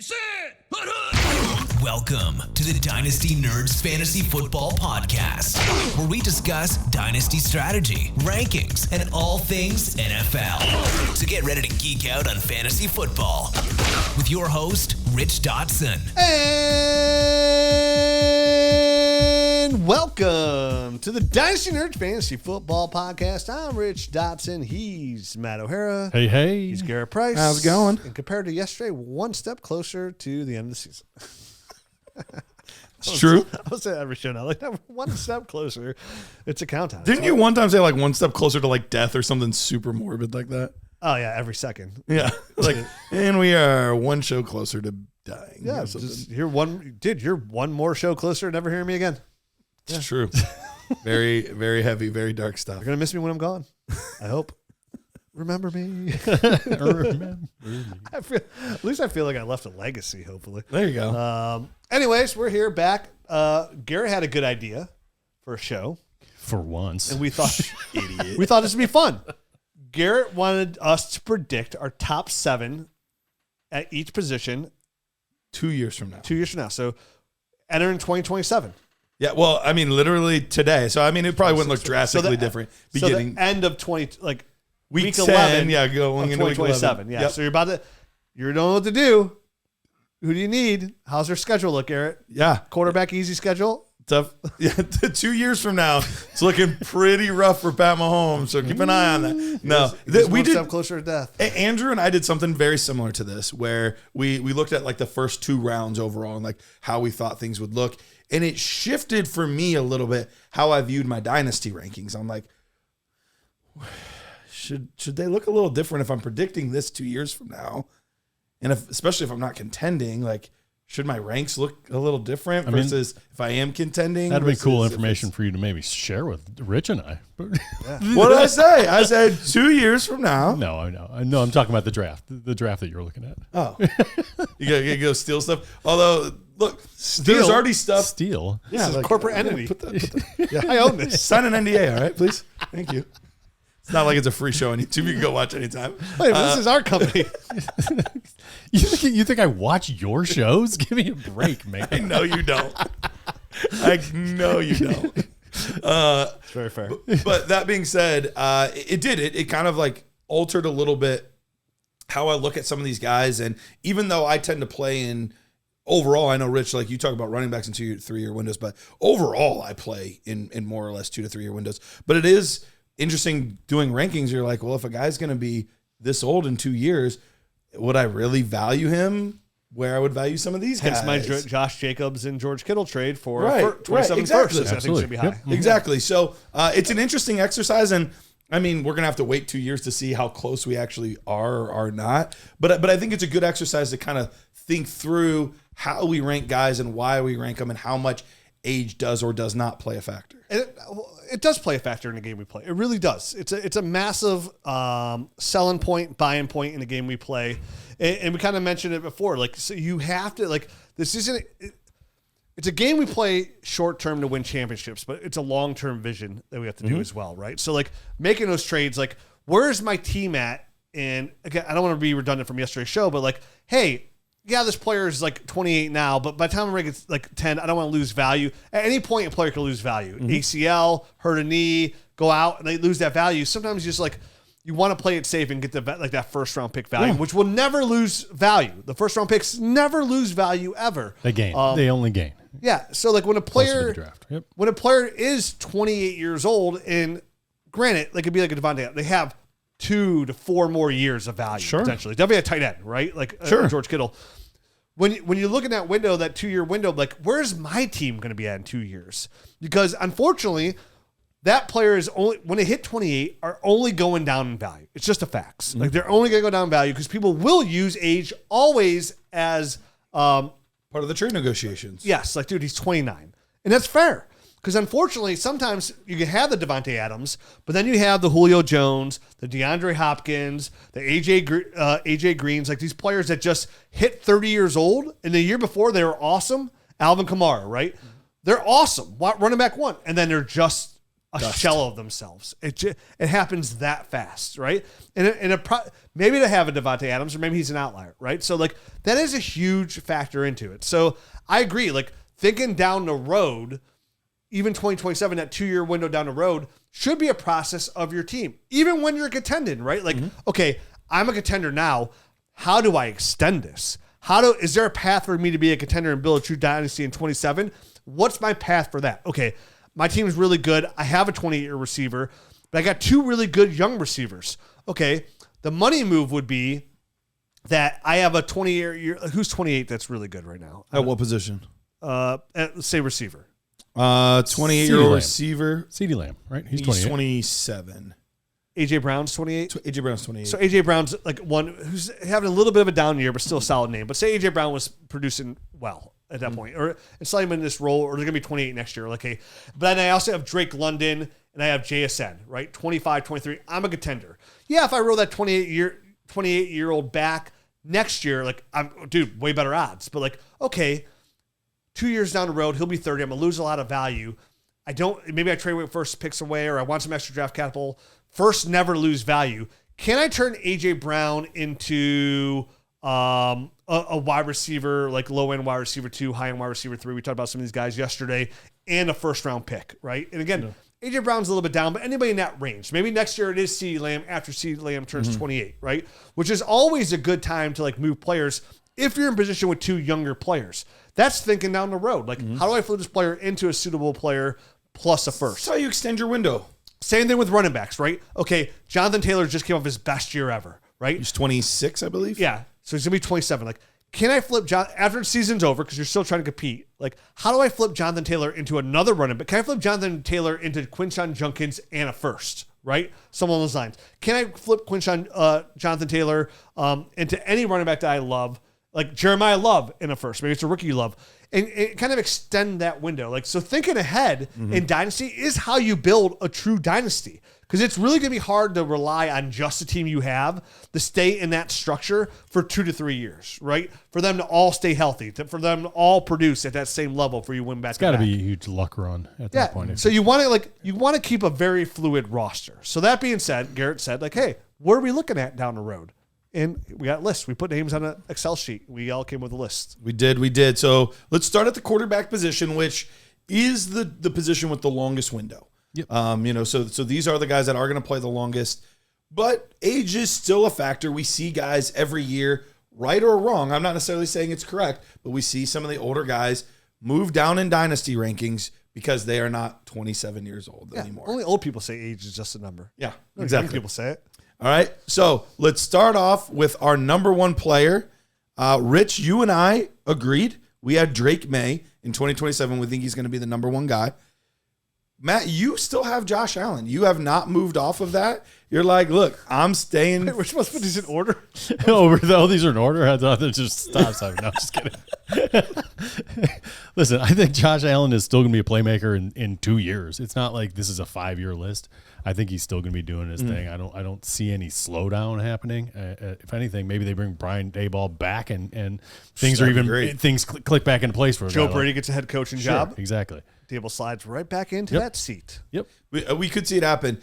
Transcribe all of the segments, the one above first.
Sit! Welcome to the Dynasty Nerds Fantasy Football Podcast, where we discuss dynasty strategy, rankings, and all things NFL. So get ready to geek out on fantasy football with your host, Rich Dotson. And welcome to the Dynasty Nerds Fantasy Football Podcast. I'm Rich Dotson. He's Matt O'Hara. Hey, hey. He's Garret Price. How's it going? And compared to yesterday, one step closer to the end of the season. It's true. I'll say that every show now. Like that, one step closer. It's a countdown. Didn't you one time say like one step closer to like death or something super morbid like that? Oh yeah, every second. Yeah. Like, and we are one show closer to dying. Yeah, you're one more show closer to never hearing me again. It's true. Very, very heavy, very dark stuff. You're gonna miss me when I'm gone. I hope. Remember me. Remember me. At least I feel like I left a legacy, hopefully. There you go. Anyways, we're here back. Garret had a good idea for a show. For once. And we thought we thought this would be fun. Garret wanted us to predict our top 7 at each position 2 years from now. 2 years from now. So entering 2027. Yeah, well, I mean, literally today. So, I mean, it probably wouldn't look drastically different. Beginning, so the end of 20, like week 10, 11, yeah, going into 2027. Yeah, yep. So you're know what to do. Who do you need? How's their schedule look, Garret? Yeah. Quarterback easy schedule? Tough. Yeah, 2 years from now, it's looking pretty rough for Pat Mahomes. So keep an eye on that. No, we did closer to death. Andrew and I did something very similar to this, where we looked at like the first 2 rounds overall and like how we thought things would look, and it shifted for me a little bit how I viewed my dynasty rankings. I'm like, should they look a little different if I'm predicting this 2 years from now, and especially if I'm not contending, like. Should my ranks look a little different versus if I am contending? That'd be cool information for you to maybe share with Rich and I. Yeah. What did I say? I said 2 years from now. No, I know. I'm talking about the draft that you're looking at. Oh, you gotta go steal stuff. Although, look, there's already stuff. Steal? Yeah, this is a corporate entity. Yeah, I own this. Sign an NDA, all right, please. Thank you. It's not like it's a free show on YouTube. You can go watch anytime. Wait, this is our company. You think I watch your shows? Give me a break, man. I know you don't. I know you don't. It's very fair. But that being said, it kind of like altered a little bit how I look at some of these guys. And even though I tend to play in overall, I know Rich, like you talk about running backs in 2 to 3 year windows, but overall I play in more or less 2 to 3 year windows. But it is interesting doing rankings. You're like, well, if a guy's going to be this old in 2 years, would I really value him where I would value some of these guys? Hence my Josh Jacobs and George Kittle trade for 27 exactly. firsts. I think should be high. Yep. Exactly. So it's an interesting exercise, and I mean, we're gonna have to wait 2 years to see how close we actually are or are not. But I think it's a good exercise to kind of think through how we rank guys and why we rank them, and how much age does or does not play a factor. It does play a factor in the game we play. It really does. It's a massive selling point, buying point in the game we play. And we kind of mentioned it before. Like, so you have to, like, this isn't, it's a game we play short term to win championships, but it's a long term vision that we have to do as well, right? So, like, making those trades, like, where's my team at? And again, I don't want to be redundant from yesterday's show, but like, hey, yeah, this player is like 28 now, but by the time I'm ranking like 10, I don't want to lose value. At any point, a player can lose value. ACL, hurt a knee, go out, and they lose that value. Sometimes you just like, you want to play it safe and get that first round pick value, which will never lose value. The first round picks never lose value ever. They gain. They only gain. Yeah. So like when a player, draft. Yep. when a player is 28 years old, and granted, like it'd be like a Devontae, they have 2 to 4 more years of value potentially. Definitely a tight end, right? Like George Kittle. When you look at that window, that 2 year window, like where's my team going to be at in 2 years? Because unfortunately, that player is only, when they hit 28, are only going down in value. It's just a fact. Like they're only going to go down in value because people will use age always as part of the trade negotiations. Yes, like dude, he's 29, and that's fair. Because unfortunately, sometimes you can have the Devontae Adams, but then you have the Julio Jones, the DeAndre Hopkins, the AJ Greens, like these players that just hit 30 years old, and the year before they were awesome. Alvin Kamara, right? They're awesome, running back 1, and then they're just shell of themselves. It happens that fast, right? And maybe to have a Devontae Adams, or maybe he's an outlier, right? So like that is a huge factor into it. So I agree. Like thinking down the road, even 2027, that 2-year window down the road should be a process of your team, even when you're contending, right? Like, okay, I'm a contender now. How do I extend this? Is there a path for me to be a contender and build a true dynasty in 27? What's my path for that? Okay, my team is really good. I have a 28-year receiver, but I got 2 really good young receivers. Okay, the money move would be that I have a 20-year. Who's 28 that's really good right now? At what position? Let's say receiver. 28-year-old receiver. CeeDee Lamb, right? He's 27. AJ Brown's 28. AJ Brown's 28. So AJ Brown's like one who's having a little bit of a down year, but still a solid name. But say AJ Brown was producing well at that point, or it's not even in this role, or they're gonna be 28 next year. Like, hey, but then I also have Drake London and I have JSN, right? 25, 23. I'm a contender. Yeah, if I roll that 28-year-old back next year, like way better odds. But like, okay, 2 years down the road, he'll be 30. I'm gonna lose a lot of value. Maybe I trade away first picks away, or I want some extra draft capital. First, never lose value. Can I turn AJ Brown into a wide receiver, like low-end wide receiver 2, high-end wide receiver 3? We talked about some of these guys yesterday, and a first-round pick, right? And again, AJ Brown's a little bit down, but anybody in that range. Maybe next year it is CeeDee Lamb after CeeDee Lamb turns 28, right? Which is always a good time to like move players if you're in position with 2 younger players. That's thinking down the road. Like, how do I flip this player into a suitable player plus a first? That's how you extend your window. Same thing with running backs, right? Okay, Jonathan Taylor just came off his best year ever, right? He's 26, I believe. Yeah, so he's going to be 27. Like, can I flip after the season's over, because you're still trying to compete, like, how do I flip Jonathan Taylor into another running back? Can I flip Jonathan Taylor into Quinton Judkins and a first, right? Some of those lines. Can I flip Jonathan Taylor into any running back that I love, like Jeremiah Love in a first? Maybe it's a rookie you love. And kind of extend that window. Like, so thinking ahead in Dynasty is how you build a true dynasty. Because it's really going to be hard to rely on just the team you have to stay in that structure for 2 to 3 years, right? For them to all stay healthy, for them to all produce at that same level for you win back. It's got to be a huge luck run at that point. So you want to keep a very fluid roster. So that being said, Garrett said, like, hey, what are we looking at down the road? And we got lists. We put names on an Excel sheet. We all came with a list. We did. So let's start at the quarterback position, which is the position with the longest window. Yep. So these are the guys that are going to play the longest, but age is still a factor. We see guys every year, right or wrong. I'm not necessarily saying it's correct, but we see some of the older guys move down in dynasty rankings because they are not 27 years old anymore. Only old people say age is just a number. Yeah, exactly. Young people say it. All right, so let's start off with our number 1 player. Rich, you and I agreed. We had Drake Maye in 2027. We think he's going to be the number 1 guy. Matt, you still have Josh Allen. You have not moved off of that. You're like, look, I'm staying. Wait, we're supposed to put these in order? These are in order? I thought they just stop. No, I'm just kidding. Listen, I think Josh Allen is still going to be a playmaker in 2 years. It's not like this is a 5-year list. I think he's still going to be doing his thing. I don't see any slowdown happening. If anything, maybe they bring Brian Daboll back and things click back into place for Joe Brady gets a head coaching job. Exactly. Daboll slides right back into that seat. Yep. We could see it happen.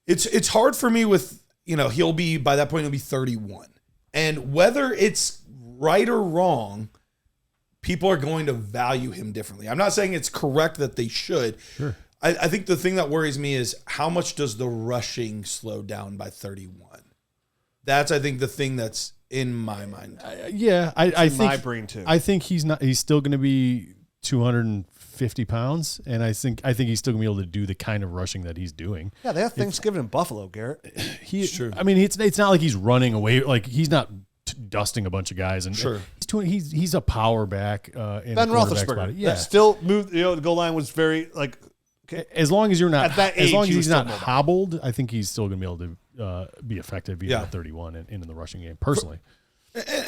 It's hard for me with, he'll be, by that point, he'll be 31. And whether it's right or wrong, people are going to value him differently. I'm not saying it's correct that they should. Sure. I think the thing that worries me is how much does the rushing slow down by 31? That's, I think, the thing that's in my mind. I think my brain too. I think he's still going to be 250 pounds, and I think he's still going to be able to do the kind of rushing that he's doing. Yeah, they have Thanksgiving in Buffalo, Garrett. Sure. I mean, it's not like he's running away. Like, he's not dusting a bunch of guys. And sure. He's a power back. In Ben Roethlisberger. Yeah. Still moved. The goal line was very like. As long as you're not, at that age, as long as he's not mobile. hobbled, I think he's still going to be able to be effective even at 31 and in the rushing game. Personally,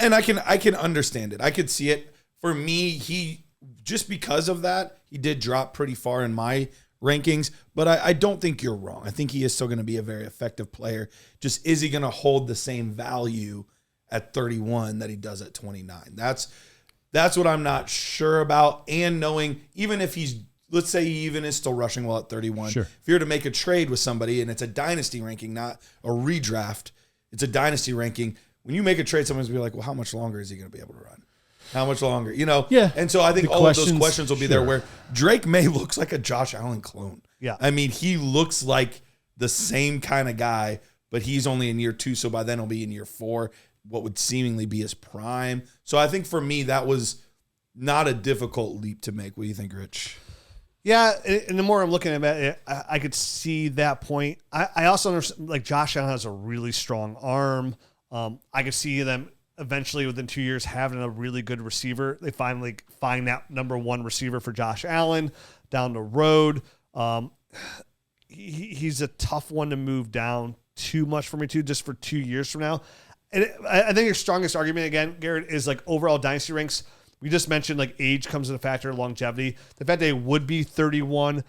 and I can understand it. I could see it. For me, he just because of that, he did drop pretty far in my rankings. But I don't think you're wrong. I think he is still going to be a very effective player. Just is he going to hold the same value at 31 that he does at 29? That's what I'm not sure about. And knowing even if he's let's say he even is still rushing well at 31. Sure. If you're to make a trade with somebody and it's a dynasty ranking, not a redraft, it's a dynasty ranking. When you make a trade, someone's going to be like, well, how much longer is he going to be able to run? How much longer? Yeah. And so I think all of those questions will be there where Drake Maye looks like a Josh Allen clone. Yeah. I mean, he looks like the same kind of guy, but he's only in year 2. So by then he'll be in year 4, what would seemingly be his prime. So I think for me, that was not a difficult leap to make. What do you think, Rich? Yeah, and the more I'm looking at it, I could see that point. I also understand, like, Josh Allen has a really strong arm. I could see them eventually within 2 years having a really good receiver. They finally find that number 1 receiver for Josh Allen down the road. He's a tough one to move down too much for me too, just for 2 years from now. And I think your strongest argument, again, Garrett, is like overall dynasty ranks. We just mentioned like age comes into factor, longevity. The fact they would be 31.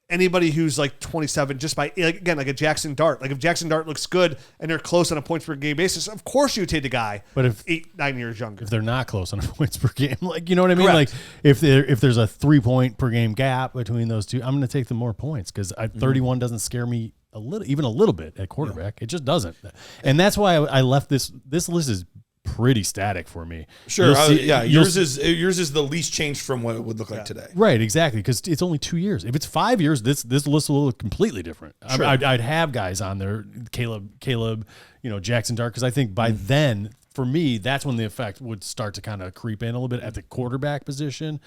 Anybody who's like 27, just by, like, again, like a Jaxson Dart. Like if Jaxson Dart looks good and they're close on a points per game basis, of course you would take the guy. But if 8-9 years younger, if they're not close on points per game, like, you know what I mean? Correct. Like if there's a 3-point per game gap between those two, I'm going to take the more points because 31 doesn't scare me even a little bit at quarterback. It just doesn't. And that's why I left this list is pretty static for me. Sure. Yours is the least changed from what it would look like today. Right, exactly, because it's only 2 years. If it's 5 years, this list will look completely different. Sure. I'd have guys on there, Caleb, Jaxson Dart, because I think by then, for me, that's when the effect would start to kind of creep in a little bit at the quarterback position.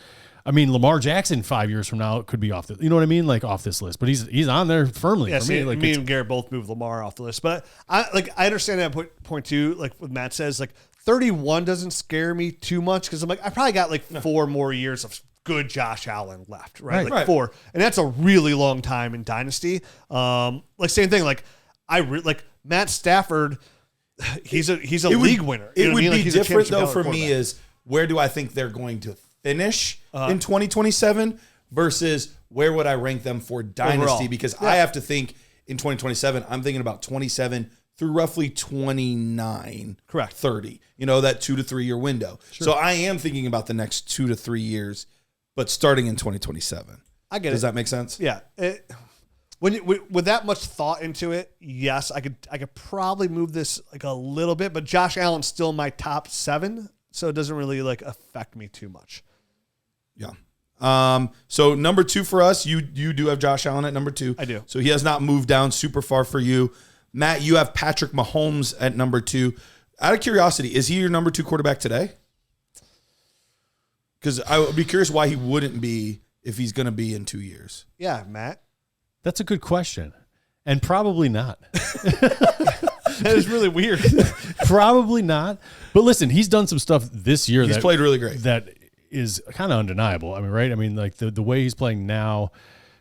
I mean, Lamar Jackson 5 years from now could be off the, you know what I mean, like off this list, but he's on there firmly. Yeah, for me. Like me and Garrett both moved Lamar off the list, but I understand that point too. Like what Matt says, like 31 doesn't scare me too much because I'm like, I probably got like 4 more years of good Josh Allen left, right? Like 4, and that's a really long time in Dynasty. Like same thing, like like Matt Stafford, he's a league winner. It would be different though for me is where do I think they're going to finish in 2027 versus where would I rank them for Dynasty? Overall. Because I have to think in 2027, I'm thinking about 27 through roughly 29, correct, 30, that 2 to 3 year window. Sure. So I am thinking about the next 2 to 3 years, but starting in 2027. I get it. Does that make sense? Yeah. With that much thought into it, yes, I could probably move this like a little bit, but Josh Allen's still in my top 7, so it doesn't really like affect me too much. Yeah. So number 2 for us, you do have Josh Allen at number 2. I do. So he has not moved down super far for you. Matt, you have Patrick Mahomes at number 2. Out of curiosity, is he your number 2 quarterback today? Because I would be curious why he wouldn't be if he's going to be in 2 years. Yeah, Matt. That's a good question. And probably not. That is really weird. Probably not. But listen, he's done some stuff this year. He's played really great. That is kind of undeniable. I mean, right? I mean, like the way he's playing now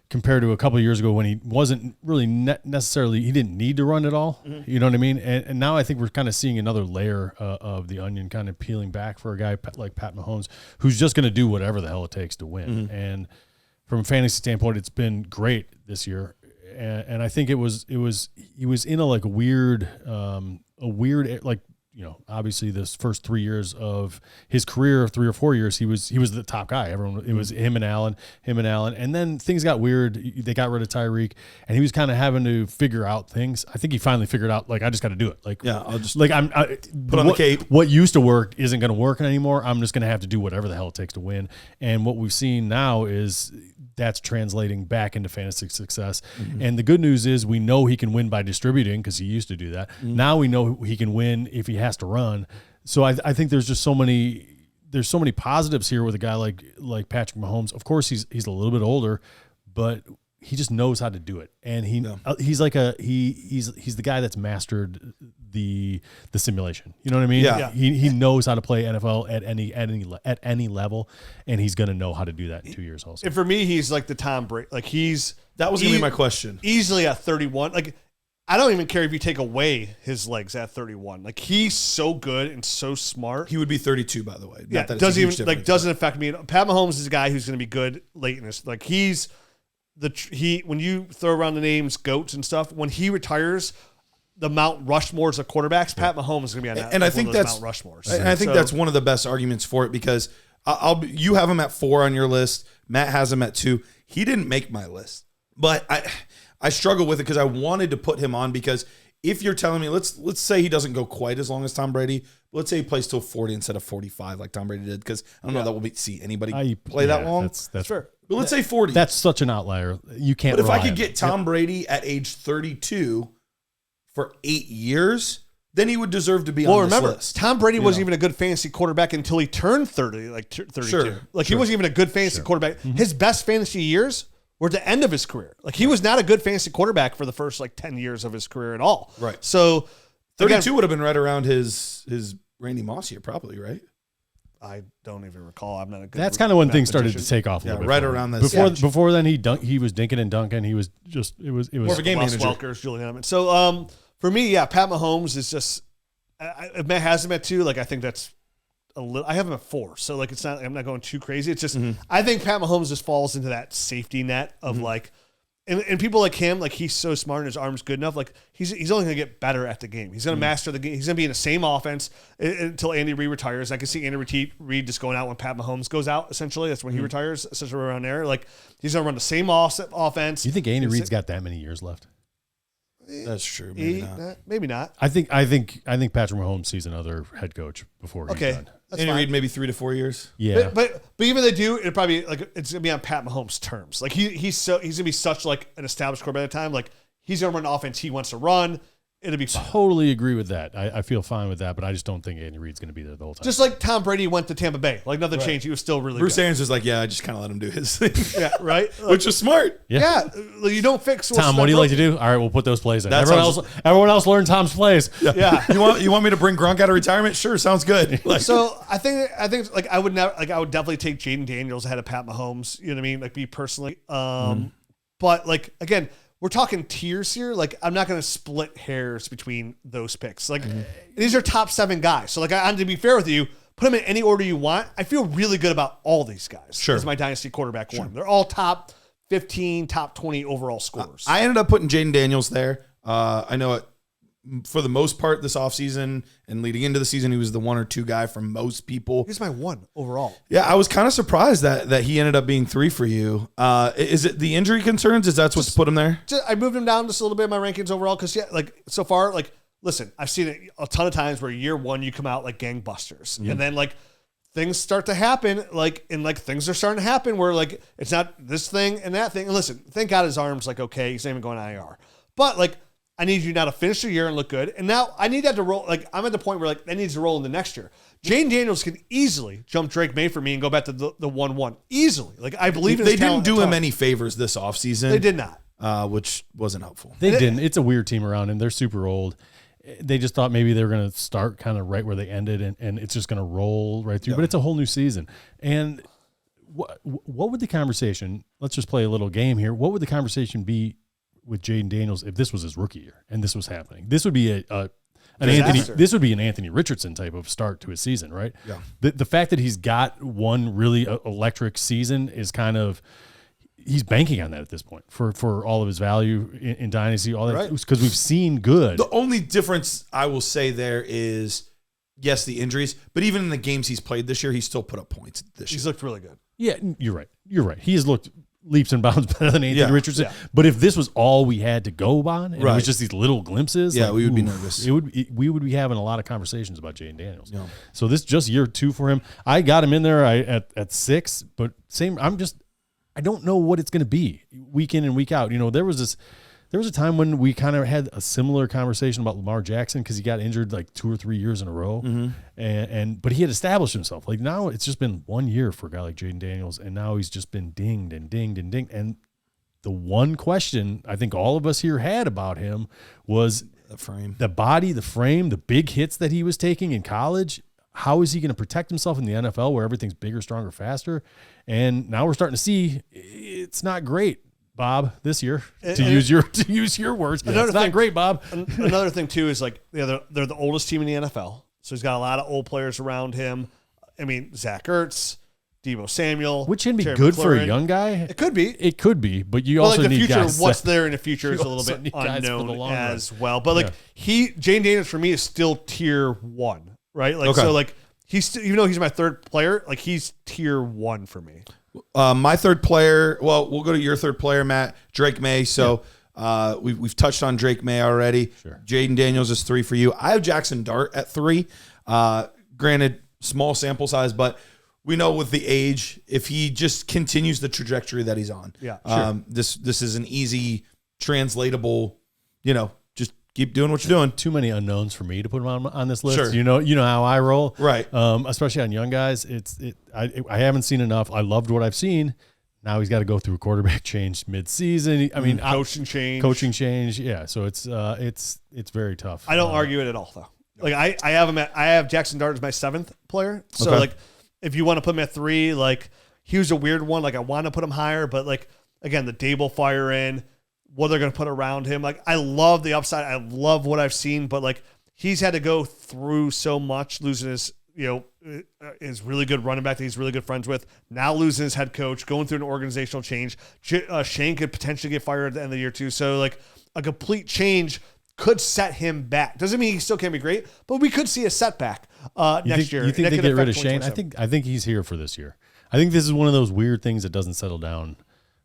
compared to a couple of years ago when he wasn't really necessarily, he didn't need to run at all. Mm-hmm. You know what I mean? And now I think we're kind of seeing another layer of the onion kind of peeling back for a guy like Pat Mahomes, who's just going to do whatever the hell it takes to win. Mm-hmm. And from a fantasy standpoint, it's been great this year. And I think he was in a weird, like, obviously this first 3 years of his career, 3 or 4 years, he was the top guy. It was him and Allen. And then things got weird. They got rid of Tyreek and he was kind of having to figure out things. I think he finally figured out, like, I just got to do it. Like, yeah, I'll just put on the cape. What used to work isn't going to work anymore. I'm just going to have to do whatever the hell it takes to win. And what we've seen now is that's translating back into fantasy success. Mm-hmm. And the good news is we know he can win by distributing because he used to do that. Mm-hmm. Now we know he can win if he has to run. So I think there's just so many positives here with a guy like Patrick Mahomes. Of course, he's a little bit older, but he just knows how to do it. And he's the guy that's mastered the simulation. You know what I mean? Yeah. He knows how to play NFL at any level, and he's going to know how to do that in 2 years also. And for me, he's like the Tom Brady. Like that was going to be my question. Easily at 31. Like, I don't even care if you take away his legs at 31. Like, he's so good and so smart. He would be 32, by the way. Yeah, doesn't affect me. Pat Mahomes is a guy who's going to be good late in this. Like, he's when you throw around the names GOATs and stuff, when he retires, the Mount Rushmores of quarterbacks, Pat Mahomes is going to be on that. And I think that's Mount Rushmores. And I think that's one of the best arguments for it because You have him at 4 on your list. Matt has him at 2. He didn't make my list, but I struggle with it because I wanted to put him on because if you're telling me, let's say he doesn't go quite as long as Tom Brady. Let's say he plays till 40 instead of 45 like Tom Brady did because I don't know that we'll see anybody play that long. That's fair. But let's say 40. That's such an outlier. You can't. But if I could get Tom Brady at age 32 for 8 years, then he would deserve to be on this list. Tom Brady wasn't even a good fantasy quarterback until he turned 30, like 32. Sure. He wasn't even a good fantasy quarterback. Mm-hmm. His best fantasy years were at the end of his career. Like he was not a good fantasy quarterback for the first 10 years of his career at all. Right. So 32 would have been right around his Randy Moss year, probably, right? I don't even recall. I'm not a good. That's kind of when things started to take off a little bit. Right around this. Before then, he was dinking and dunking. He was just it was more of a game manager. Welkers, Julian Edelman. So for me, Pat Mahomes is just. If Matt has him at 2, I think that's a little. I have him at 4, so it's not. I'm not going too crazy. It's just I think Pat Mahomes just falls into that safety net of and people like him, he's so smart and his arm's good enough. He's only going to get better at the game. He's going to master the game. He's going to be in the same offense until Andy Reid retires. I can see Andy Reid just going out when Pat Mahomes goes out. Essentially, that's when he retires. Essentially, around there, he's going to run the same offense. Do you think Andy Reid's got that many years left? That's true. Maybe not. Maybe not. I think Patrick Mahomes sees another head coach before he's done. Andy Reid maybe 3 to 4 years. Yeah, but even if they do, it probably it's gonna be on Pat Mahomes' terms. He's gonna be such an established quarterback at the time. He's gonna run the offense he wants to run. It'll be fine. Totally agree with that. I feel fine with that, but I just don't think Andy Reid's going to be there the whole time. Just like Tom Brady went to Tampa Bay. Nothing changed. He was still really Bruce good. Arians was I just kind of let him do his thing. Yeah, right? Which is smart. Yeah. You don't fix Tom, what do you like to do? All right, we'll put those plays in. That Everyone else learn Tom's plays. Yeah. You want me to bring Gronk out of retirement? Sure, sounds good. So I think I would definitely take Jayden Daniels ahead of Pat Mahomes. You know what I mean? Me personally. But again, we're talking tiers here. I'm not going to split hairs between those picks. These are top 7 guys. So to be fair with you, put them in any order you want. I feel really good about all these guys. Sure. As my dynasty quarterback one. They're all top 15, top 20 overall scorers. I ended up putting Jayden Daniels there. I know it for the most part this offseason and leading into the season, he was the 1 or 2 guy from most people. He's my 1 overall. Yeah, I was kind of surprised that he ended up being 3 for you. Is it the injury concerns? Is that what's put him there? I moved him down just a little bit in my rankings overall because, so far, listen, I've seen it a ton of times where year 1 you come out like gangbusters. And then, things start to happen, things are starting to happen where, it's not this thing and that thing. And listen, thank God his arm's, okay, he's not even going IR. But, I need you now to finish the year and look good. And now I need that to roll. I'm at the point where that needs to roll into next year. Jayden Daniels can easily jump Drake Maye for me and go back to the 1-1 easily. I believe in his They didn't do him talent. any favors this offseason. They did not. Which wasn't helpful. They didn't. It's a weird team around him. They're super old. They just thought maybe they were going to start kind of right where they ended and it's just going to roll right through. But it's a whole new season. And what would the conversation, let's just play a little game here. What would the conversation be with Jayden Daniels if this was his rookie year and this was happening? This would be an Anthony Richardson type of start to his season, right? Yeah. The fact that he's got one really electric season is kind of, he's banking on that at this point for all of his value in Dynasty, all that, Right. because we've seen good. The only difference I will say there is, yes, the injuries, but even in the games he's played this year, he still put up points this year. He's looked really good. Yeah, you're right. He has looked leaps and bounds better than Anthony Richardson. Yeah. But if this was all we had to go on, and it Right. was just these little glimpses, Yeah, we would be nervous. We would be having a lot of conversations about Jayden Daniels. Yeah. So this just year 2 for him. I got him in there at 6, but I don't know what it's going to be week in and week out. There was a time when we kind of had a similar conversation about Lamar Jackson because he got injured 2 or 3 years in a row, but he had established himself. Now it's just been 1 year for a guy like Jayden Daniels, and now he's just been dinged and dinged and dinged. And the one question I think all of us here had about him was The frame. the body, the frame, the big hits that he was taking in college. How is he going to protect himself in the NFL where everything's bigger, stronger, faster? And now we're starting to see it's not great, Bob, this year, to use your words. It's not great, Bob. Another thing too is they're the oldest team in the NFL, so he's got a lot of old players around him. I mean, Zach Ertz, Deebo Samuel, Which can be Terry good McLaurin. for a young guy. It could be. It could be, but you also the need future. guys. What's there in the future is a little also bit need guys for the unknown long as run. well. But Jayden Daniels for me is still tier 1, right? Okay. So even though he's my third player, like he's tier 1 for me. My third player, well, we'll go to your third player, Matt, Drake Maye. So we've touched on Drake Maye already. Sure. Jayden Daniels is 3 for you. I have Jaxson Dart at 3. Granted, small sample size, but we know with the age, if he just continues the trajectory that he's on, this is an easy translatable, just keep doing what you're doing. Too many unknowns for me to put him on this list. Sure. You know how I roll, right? Especially on young guys. I haven't seen enough. I loved what I've seen. Now he's got to go through a quarterback change mid-season. I mean, coaching change. Yeah, so it's very tough. I don't argue it at all, though. Like I have Jaxson Dart as my 7th player. So like, if you want to put him at 3, like he was a weird one. Like I want to put him higher, but like again, the Dable fire in, what they're going to put around him. Like I love the upside. I love what I've seen, but like he's had to go through so much, losing his his really good running back that he's really good friends with. Now losing his head coach, going through an organizational change. Shane could potentially get fired at the end of the year too. So like a complete change could set him back. Doesn't mean he still can't be great, but we could see a setback next year. You think they get rid of Shane? I think he's here for this year. I think this is one of those weird things that doesn't settle down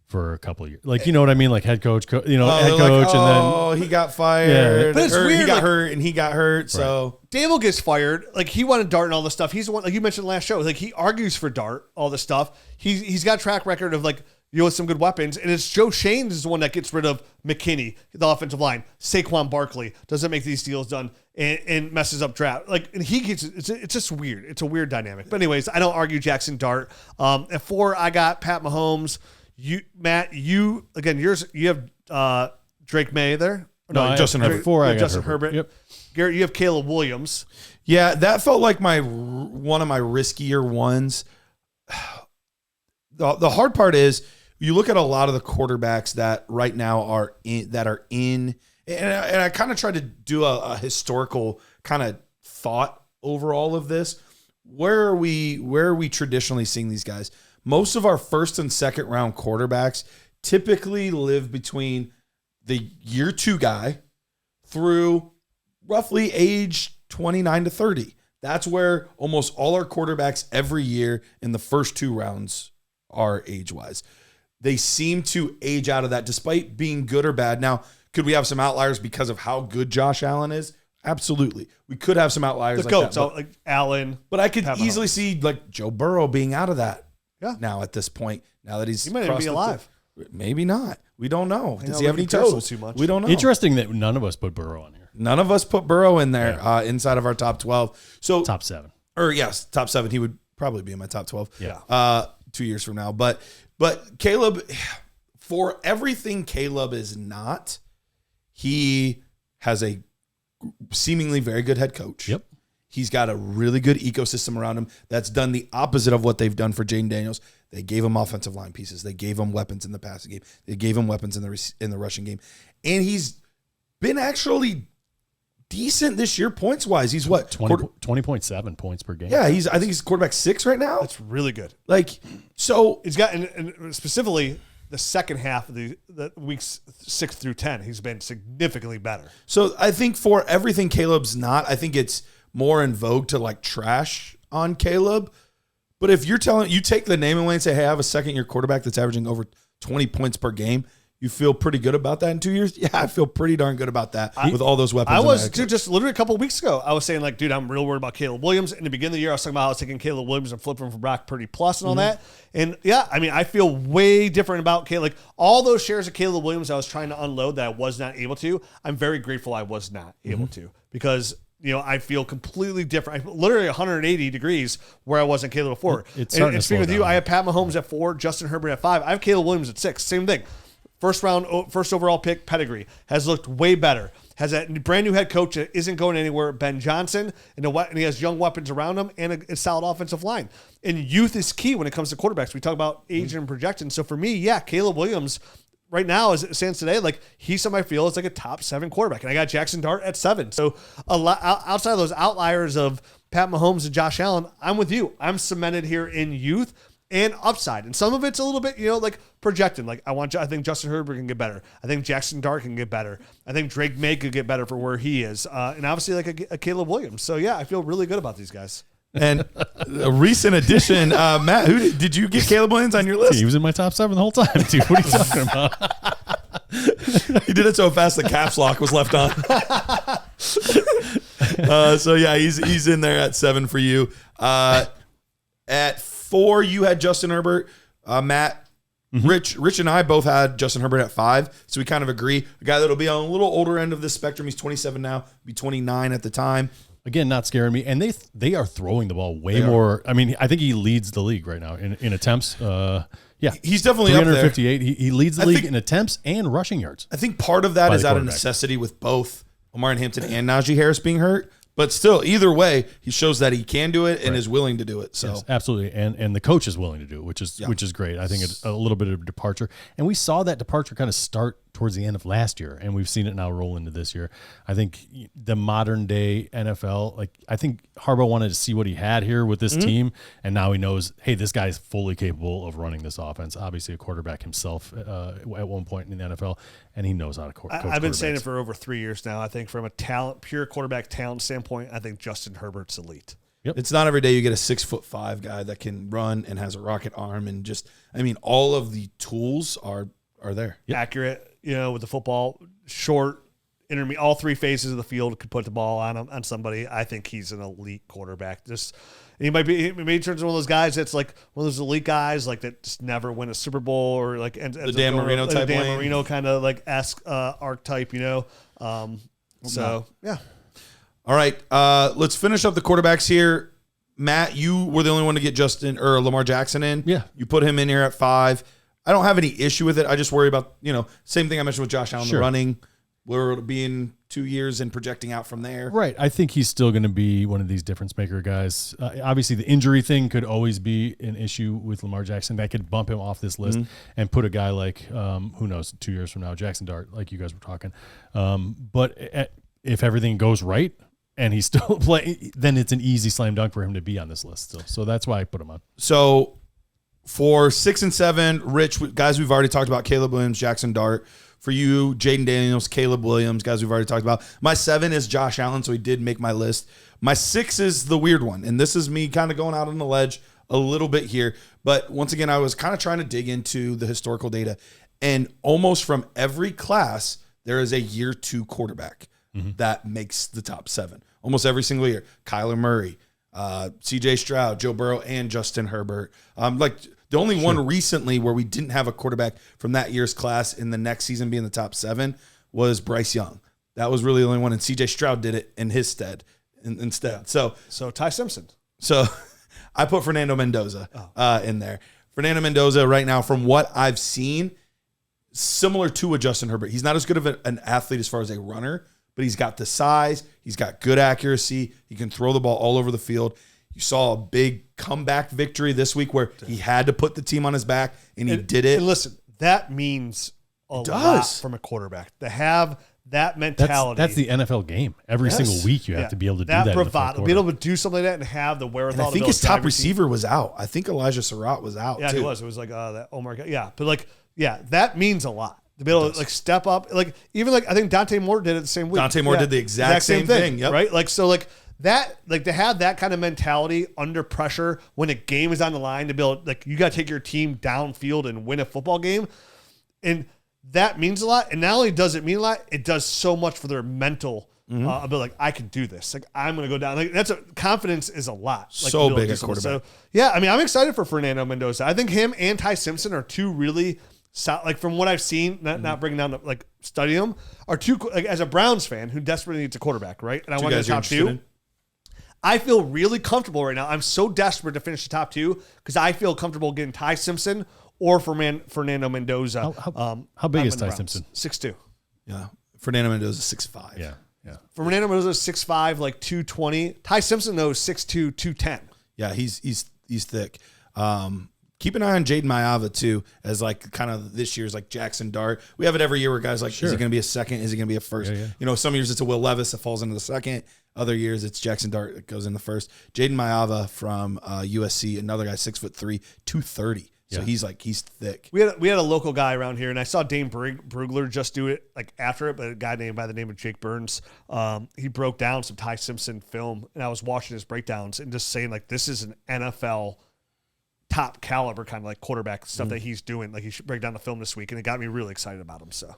for a couple of years. Like, you know what I mean? Like head coach, and then he got fired. Yeah. But it's weird. He got hurt and he got hurt. Right. So Dable gets fired. Like he wanted Dart and all this stuff. He's the one, like you mentioned last show. Like he argues for Dart, all this stuff. He's got a track record of like, with some good weapons. And it's Joe Shane is the one that gets rid of McKinney, the offensive line. Saquon Barkley doesn't make these deals done and messes up draft. Like, and he gets, it's just weird. It's a weird dynamic. But anyways, I don't argue Jaxson Dart. At 4, I got Pat Mahomes. Matt, you have Drake Maye there. No, Justin Herbert. 4, I got Justin Herbert. Yep. Garrett, you have Caleb Williams. Yeah, that felt like one of my riskier ones. The hard part is you look at a lot of the quarterbacks that right now are in, and I kind of tried to do a historical kind of thought over all of this. Where are we traditionally seeing these guys? Most of our first and second round quarterbacks typically live between the year 2 guy through roughly age 29 to 30. That's where almost all our quarterbacks every year in the first 2 rounds are age-wise. They seem to age out of that despite being good or bad. Now, could we have some outliers because of how good Josh Allen is? Absolutely. We could have some outliers like that. So like Allen. But I could easily see like Joe Burrow being out of that now at this point. Now that he might even be alive. Maybe not. We don't know. Does he have any toes? Too much. We don't know. Interesting that none of us put Burrow on here. None of us put Burrow in there inside of our top 12. So top 7. Or yes, top 7. He would probably be in my top 12. Yeah. 2 years from now. But Caleb, for everything Caleb is not, he has a seemingly very good head coach. Yep. He's got a really good ecosystem around him that's done the opposite of what they've done for Jayden Daniels. They gave him offensive line pieces. They gave him weapons in the passing game. They gave him weapons in the rushing game. And he's been actually decent this year points wise. He's what? 20.7 points per game. Yeah, I think he's quarterback 6 right now. That's really good. Like, so he's got, and specifically the second half of the weeks 6 through 10, he's been significantly better. So I think for everything Caleb's not, I think it's more in vogue to like trash on Caleb. But if you take the name away and say, hey, I have a second-year quarterback that's averaging over 20 points per game, you feel pretty good about that in 2 years? Yeah, I feel pretty darn good about that with all those weapons. I was, dude, just literally a couple of weeks ago, I was saying, like, dude, I'm real worried about Caleb Williams. In the beginning of the year, I was talking about how I was taking Caleb Williams and flipping him for Brock Purdy plus and all that. And, yeah, I mean, I feel way different about Caleb. Like, all those shares of Caleb Williams I was trying to unload that I was not able to, I'm very grateful I was not able to because – I feel completely different. I'm literally 180 degrees where I was in Caleb before. And speaking with you, I have Pat Mahomes at 4, Justin Herbert at 5. I have Caleb Williams at 6. Same thing. First overall pick, pedigree. Has looked way better. Has a brand new head coach that isn't going anywhere, Ben Johnson, and he has young weapons around him and a solid offensive line. And youth is key when it comes to quarterbacks. We talk about age and projection. So for me, yeah, Caleb Williams right now, as it stands today, like he's somebody I feel is like a top 7 quarterback. And I got Jaxson Dart at 7. So a lot outside of those outliers of Pat Mahomes and Josh Allen, I'm with you. I'm cemented here in youth and upside. And some of it's a little bit, like projecting. Like I think Justin Herbert can get better. I think Jaxson Dart can get better. I think Drake Maye could get better for where he is. And obviously like a Caleb Williams. So yeah, I feel really good about these guys. And a recent addition, Matt, did you get Caleb Williams on your list? He was in my top 7 the whole time, dude. What are you talking about? He did it so fast the caps lock was left on. So yeah, he's in there at 7 for you. At 4, you had Justin Herbert. Matt, Rich and I both had Justin Herbert at 5, so we kind of agree. A guy that'll be on a little older end of this spectrum. He's 27 now, be 29 at the time. Again, not scaring me, and they are throwing the ball way more. I mean, I think he leads the league right now in attempts. Yeah, he's definitely up there. 358. He leads the league in attempts and rushing yards. I think part of that is out of necessity with both Omarion Hampton and Najee Harris being hurt. But still, either way, he shows that he can do it and is willing to do it. So yes, absolutely, and the coach is willing to do it, which is great. I think it's a little bit of a departure, and we saw that departure kind of start towards the end of last year, and we've seen it now roll into this year. I think the modern day NFL, I think Harbaugh wanted to see what he had here with this team, and now he knows, hey, this guy is fully capable of running this offense. Obviously, a quarterback himself at one point in the NFL, and he knows how to coach. I've been saying it for over 3 years now. I think from a pure quarterback talent standpoint, I think Justin Herbert's elite. Yep. It's not every day you get a 6'5" guy that can run and has a rocket arm and all of the tools are there. Yep. Accurate, with the football, short, intermediate, all 3 phases of the field could put the ball on somebody. I think he's an elite quarterback. He maybe turns into one of those guys that's like one of those elite guys that just never win a Super Bowl or the Dan Marino type, Dan Marino kind of esque archetype, Yeah. All right, let's finish up the quarterbacks here. Matt, you were the only one to get Lamar Jackson in. Yeah. You put him in here at 5. I don't have any issue with it. I just worry about, same thing I mentioned with Josh Allen, the running, where it'll be in 2 years and projecting out from there. Right. I think he's still going to be one of these difference maker guys. Obviously, the injury thing could always be an issue with Lamar Jackson. That could bump him off this list and put a guy like, who knows, 2 years from now, Jaxson Dart, like you guys were talking. But if everything goes right, and he's still playing, then it's an easy slam dunk for him to be on this list still. So that's why I put him on. So for 6 and 7, Rich, guys we've already talked about, Caleb Williams, Jaxson Dart. For you, Jayden Daniels, Caleb Williams, guys we've already talked about. My 7 is Josh Allen, so he did make my list. My 6 is the weird one, and this is me kind of going out on the ledge a little bit here. But once again, I was kind of trying to dig into the historical data, and almost from every class, there is a year 2 quarterback that makes the top 7. Almost every single year. Kyler Murray, C.J. Stroud, Joe Burrow, and Justin Herbert. The only one recently where we didn't have a quarterback from that year's class in the next season being the top 7 was Bryce Young. That was really the only one, and C.J. Stroud did it in his stead instead. So Ty Simpson. So I put Fernando Mendoza in there. Fernando Mendoza right now, from what I've seen, similar to a Justin Herbert. He's not as good of an athlete as far as a runner, but he's got the size. He's got good accuracy. He can throw the ball all over the field. You saw a big comeback victory this week where he had to put the team on his back, and he did it. And listen, that means a lot from a quarterback to have that mentality. That's the NFL game. Every single week you have to be able to do that. Bravado, be able to do something like that and have the wherewithal. And I think his top receiver was out. I think Elijah Surratt was out. Yeah, too. he was. It was that Omar. Yeah, but that means a lot. To be able to step up, even I think Dante Moore did it the same week. Dante Moore did the exact same thing. Yep. Right? That, to have that kind of mentality under pressure when a game is on the line, to be able, you got to take your team downfield and win a football game, and that means a lot. And not only does it mean a lot, it does so much for their mental ability. I can do this. I'm going to go down. Confidence is a lot. So big at quarterback. So yeah, I'm excited for Fernando Mendoza. I think him and Ty Simpson are two really. From what I've seen, not bringing down study them, are two as a Browns fan who desperately needs a quarterback, right? And I want to top 2. I feel really comfortable right now. I'm so desperate to finish the top 2 because I feel comfortable getting Ty Simpson or Fernando Mendoza. How big is Ty Simpson? 6'2". Yeah, Fernando Mendoza 6'5". Yeah. Fernando Mendoza 6'5", 220. Ty Simpson though 6'2", 210. Yeah, he's thick. Keep an eye on Jaden Maye too, as kind of this year's Jaxson Dart. We have it every year where guys is he going to be a second? Is he going to be a first? Yeah. Some years it's a Will Levis that falls into the second. Other years it's Jaxson Dart that goes in the first. Jaden Maye from USC, another guy 6'3", 230. So he's thick. We had a local guy around here, and I saw Dane Brugler just do it like after it, but a guy named by the name of Jake Burns, he broke down some Ty Simpson film, and I was watching his breakdowns and just saying like this is an NFL top caliber kind of like quarterback stuff that he's doing. Like he should break down the film this week, and it got me really excited about him. So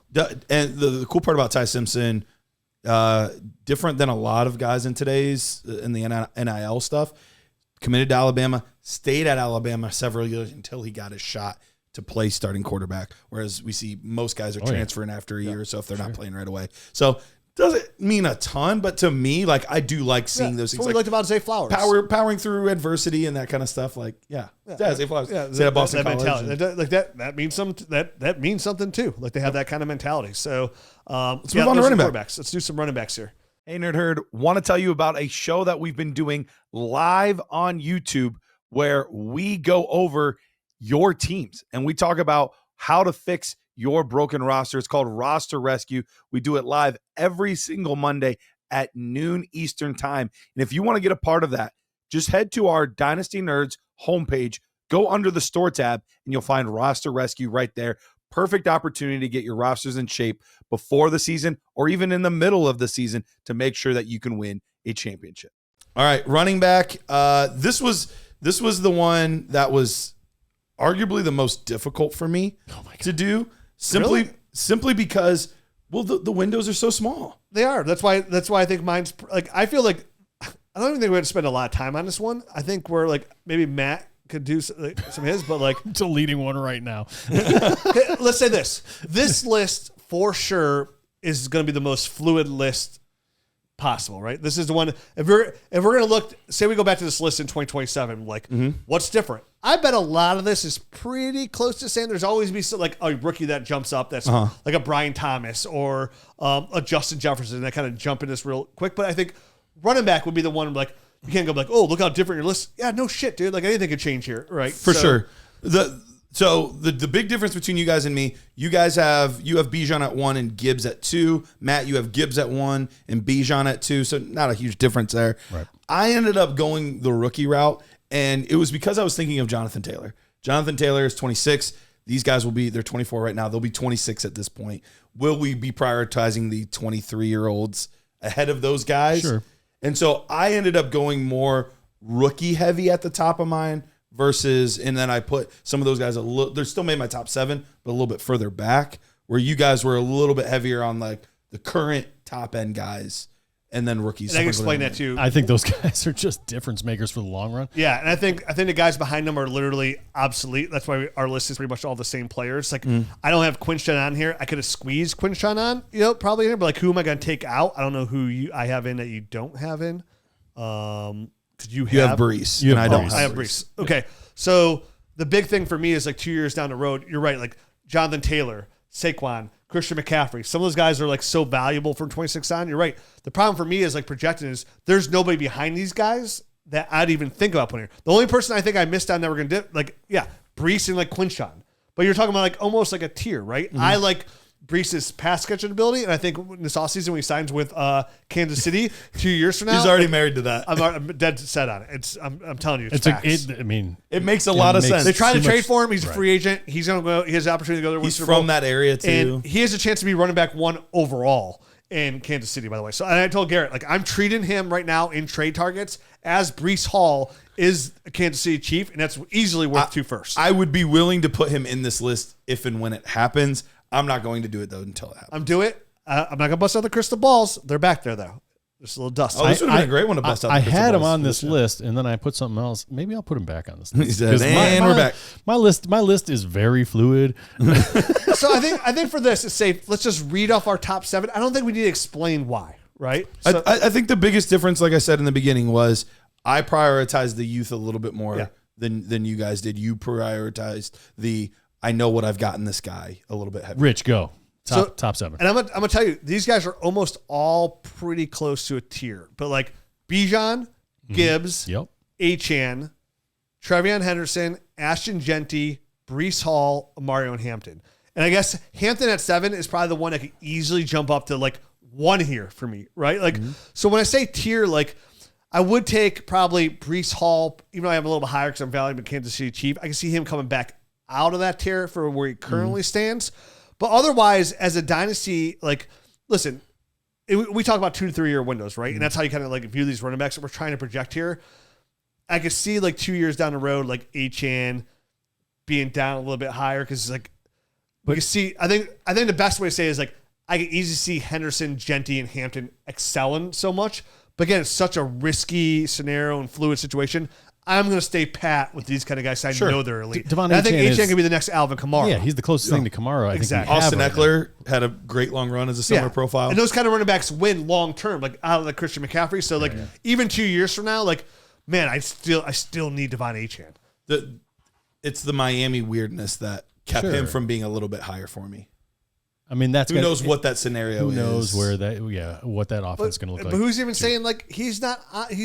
and the cool part about Ty Simpson, different than a lot of guys in the NIL stuff, committed to Alabama, stayed at Alabama several years until he got his shot to play starting quarterback. Whereas we see most guys are transferring after a year or so if they're not playing right away. So doesn't mean a ton, but to me, like I do like seeing those things. What we liked about Zay Flowers, powering through adversity and that kind of stuff. Like Zay Flowers, Zay at Boston College, mentality. Like that means something. That means something too. Like they have that kind of mentality. So let's move on to running backs. Let's do some running backs here. Hey, Nerd Herd, want to tell you about a show that we've been doing live on YouTube where we go over your teams and we talk about how to fix your broken roster. It's called Roster Rescue. We do it live every single Monday at noon Eastern time. And if you want to get a part of that, just head to our Dynasty Nerds homepage, go under the store tab, and you'll find Roster Rescue right there. Perfect opportunity to get your rosters in shape before the season or even in the middle of the season to make sure that you can win a championship. All right, running back. This was the one that was arguably the most difficult for me to do. Simply because, well, the windows are so small. They are. That's why I think mine's like. I feel like I don't even think we're going to spend a lot of time on this one. I think we're like maybe Matt could do some of his, but like deleting one right now. Let's say this list for sure is going to be the most fluid list possible, right? This is the one. If we're going to look, say we go back to this list in 2027, like what's different? I bet a lot of this is pretty close to saying there's always be like a rookie that jumps up that's like a Brian Thomas or a Justin Jefferson that kind of jump in this real quick. But I think running back would be the one like you can't go like, oh, look how different your list. Yeah, no shit, dude. Like anything could change here, right? For sure. So the big difference between you guys and me, you have Bijan at 1 and Gibbs at 2. Matt, you have Gibbs at 1 and Bijan at 2. So not a huge difference there. Right. I ended up going the rookie route, and it was because I was thinking of Jonathan Taylor. Jonathan Taylor is 26. These guys they're 24 right now. They'll be 26 at this point. Will we be prioritizing the 23-year-olds ahead of those guys? Sure. And so I ended up going more rookie heavy at the top of mine and then I put some of those guys they're still made my top 7, but a little bit further back, where you guys were a little bit heavier on like the current top end guys and then rookies. And I can explain that too. I think those guys are just difference makers for the long run. Yeah, and I think the guys behind them are literally obsolete. That's why our list is pretty much all the same players. Like I don't have Quinshawn on here. I could have squeezed Quinshawn on, probably in here, but like who am I going to take out? I don't know who I have in that you don't have in. You have Breece. You have and I don't. Breece. I have Breece. Okay, so the big thing for me is like 2 years down the road. You're right, like Jonathan Taylor, Saquon, Christian McCaffrey. Some of those guys are like so valuable from 26 on. You're right. The problem for me is like projecting is there's nobody behind these guys that I'd even think about putting here. The only person I think I missed on that we're gonna do Breece and like Quinshawn. But you're talking about like almost like a tier, right? I like Breece's pass catching ability, and I think in this offseason when he signs with Kansas City 2 years from now, He's already married to that. I'm dead set on it. I'm telling you, it's facts. It makes a lot of sense. They tried to trade for him. He's a free agent. He's gonna go. He has the opportunity to go there. He's from that area too, and he has a chance to be running back 1 overall in Kansas City. By the way, so and I told Garrett like I'm treating him right now in trade targets as Breece Hall is a Kansas City Chief, and that's easily worth 2 firsts. I would be willing to put him in this list if and when it happens. I'm not going to do it though until it happens. I'm not gonna bust out the crystal balls. They're back there though. Just a little dust. Oh, this would have been a great one to bust out. I had him on this list, and then I put something else. Maybe I'll put him back on this list. He said, and we're back. My list is very fluid. So I think for this, it's safe. Let's just read off our top 7. I don't think we need to explain why, right? So, I think the biggest difference, like I said in the beginning, was I prioritized the youth a little bit more than you guys did. You prioritized I know what I've got in this guy a little bit heavier. Rich, go. Top 7. And I'm gonna tell you, these guys are almost all pretty close to a tier. But like Bijan, Gibbs, Achane, Treveon Henderson, Ashton Jeanty, Breece Hall, Omarion Hampton. And I guess Hampton at 7 is probably the one that could easily jump up to like 1 here for me, right? Like so when I say tier, like I would take probably Breece Hall, even though I have a little bit higher because I'm valuing the Kansas City Chief. I can see him coming back out of that tier for where he currently stands. But otherwise, as a dynasty, like, listen, we talk about 2 to 3 year windows, right? And that's how you kind of like view these running backs that we're trying to project here. I could see like 2 years down the road, like Achane being down a little bit higher because like we can see. I think the best way to say it is like I can easily see Henderson, Jeanty, and Hampton excelling so much. But again, it's such a risky scenario and fluid situation. I'm going to stay pat with these kind of guys. So I know they're elite. I think Achane can be the next Alvin Kamara. Yeah, he's the closest thing to Kamara. Exactly. Austin Eckler had a great long run as a similar profile. And those kind of running backs win long term, like out of the Christian McCaffrey. So like even 2 years from now, like, man, I still need Devon Achane. It's the Miami weirdness that kept him from being a little bit higher for me. I mean, who knows what that scenario is? Who knows where what that offense is going to look like? But who's even saying like he's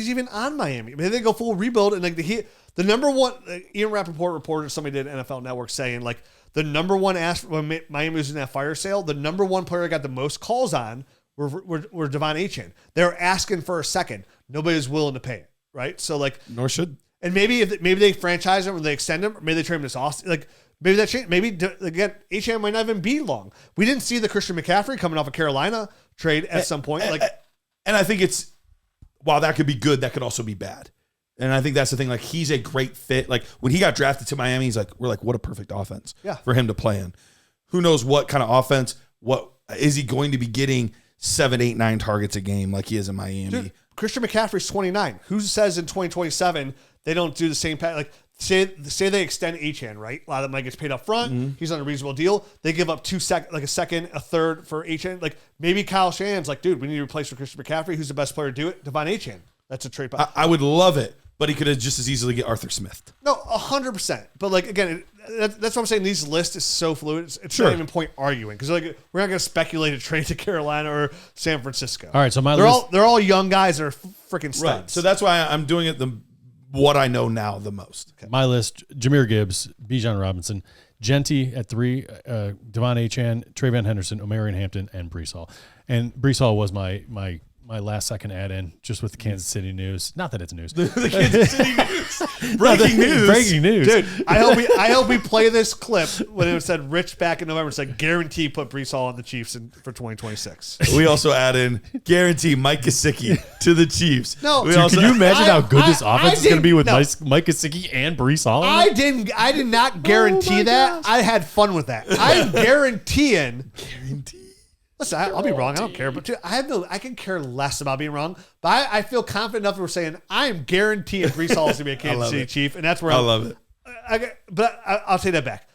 even on Miami? I mean, they go full rebuild and like the number one Ian Rappaport reported, somebody did NFL Network saying like the number one when Miami was in that fire sale, the number one player that got the most calls on were Devon Achane. They were asking for a second. Nobody was willing to pay it, right? So like, nor should. And maybe they franchise him or they extend him, or maybe they trade him to Austin. Like maybe that change. Maybe again, Achane might not even be long. We didn't see the Christian McCaffrey coming off a Carolina trade at some point. And I think it's while that could be good, that could also be bad. And I think that's the thing. Like he's a great fit. Like when he got drafted to Miami, we're like, what a perfect offense for him to play in. Who knows what kind of offense? What is he going to be getting? 7, 8, 9 targets a game like he is in Miami. Dude, Christian McCaffrey's 29. Who says in 2027 they don't do the same pattern? Like say they extend Achane, right? A lot of that money gets paid up front. Mm-hmm. He's on a reasonable deal. They give up a second, a third for Achane. Like maybe Kyle Shanahan's like, dude, we need to replace for Christian McCaffrey. Who's the best player to do it? Devon Achane. That's a trade. I would love it, but he could have just as easily get Arthur Smith. No, 100%. But like again, that's what I'm saying. These lists is so fluid. It's not even point arguing because like we're not going to speculate a trade to Carolina or San Francisco. All right, so they're all young guys that are freaking studs. Right. So that's why I'm doing it what I know now the most. Okay. My list: Jahmyr Gibbs, Bijan Robinson, Jeanty at 3, Devon Achane, Treveon Henderson, Omarion Hampton, and Breece Hall. And Breece Hall was my last second add in just with the Kansas City news. Not that it's news. The Kansas City news. Breaking news. Dude, I hope we play this clip when it said Rich back in November. It's like guarantee put Breece Hall on the Chiefs for 2026. We also add in guarantee Mike Gesicki to the Chiefs. No, can you imagine how good this offense is going to be with Mike Gesicki and Breece Hall? I did not guarantee that. Gosh. I had fun with that. I'm guaranteeing. Listen, I'll be wrong. I don't care. But dude, I can care less about being wrong. But I feel confident enough that we're saying I'm guaranteeing Breece Hall is going to be a Kansas City Chief. And that's where I love it. But I'll take that back.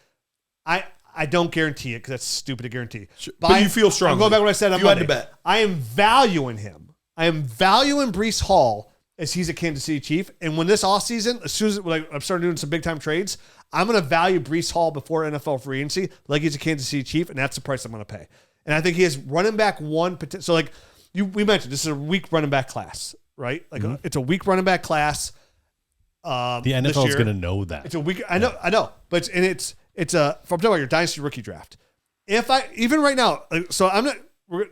I don't guarantee it because that's stupid to guarantee. But you feel strongly. I'm going back to what I said on Monday. You had to bet. I am valuing him. I am valuing Breece Hall as he's a Kansas City Chief. And when this offseason, as soon as I'm starting doing some big-time trades, I'm going to value Breece Hall before NFL free agency like he's a Kansas City Chief, and that's the price I'm going to pay. And I think he has running back one potential. So, like we mentioned, this is a weak running back class, right? Like it's a weak running back class. The NFL is going to know that. It's a weak. I know, but it's a from talking about your dynasty rookie draft. Even right now, so I'm not.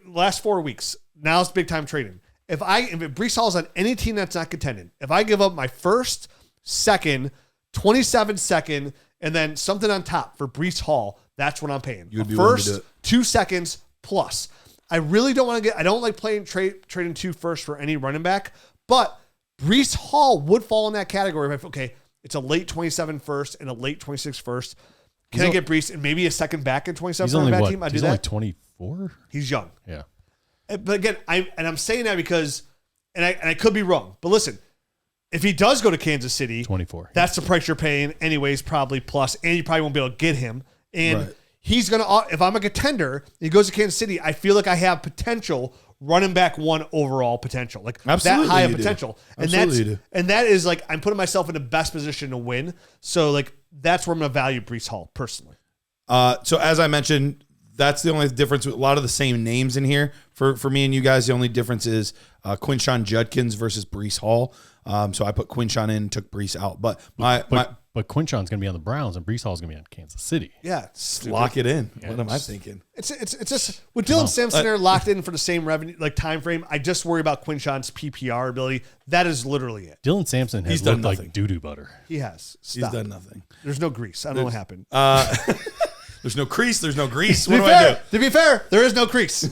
Last 4 weeks now it's big time trading. If Breece Hall's on any team that's not contending, if I give up my first, second, 27 second, and then something on top for Breece Hall, that's what I'm paying. You would be first, willing to do it. 2 seconds plus. I really don't want to I don't like playing trading 2 first for any running back, but Breece Hall would fall in that category. Okay, it's a late 27 first and a late 26 first. Can I get Breece and maybe a second back in 27 for a bad team? He's only 24? He's young. Yeah. But again, I'm saying that because, and I could be wrong, but listen, if he does go to Kansas City, 24, that's the price you're paying anyways, probably plus, and you probably won't be able to get him. And he's going to, if I'm a contender, and he goes to Kansas City, I feel like I have potential running back 1 overall potential, like absolutely that high of potential. Do. And that is like, I'm putting myself in the best position to win. So like, that's where I'm going to value Breece Hall personally. So as I mentioned, that's the only difference. A lot of the same names in here for me and you guys. The only difference is Quentin Judkins versus Breece Hall. So I put Quinshon in, took Breece out. But Quinshon's going to be on the Browns and Breece Hall's going to be on Kansas City. Yeah, lock it in. Yeah, what am I thinking? It's just with Dylan Simpson there locked in for the same revenue time frame. I just worry about Quinshon's PPR ability. That is literally it. Dylan Sampson has looked like doo-doo butter. He has. Stop. He's done nothing. There's no grease. I don't know what happened. There's no crease. There's no grease. What do I do? To be fair, there is no crease.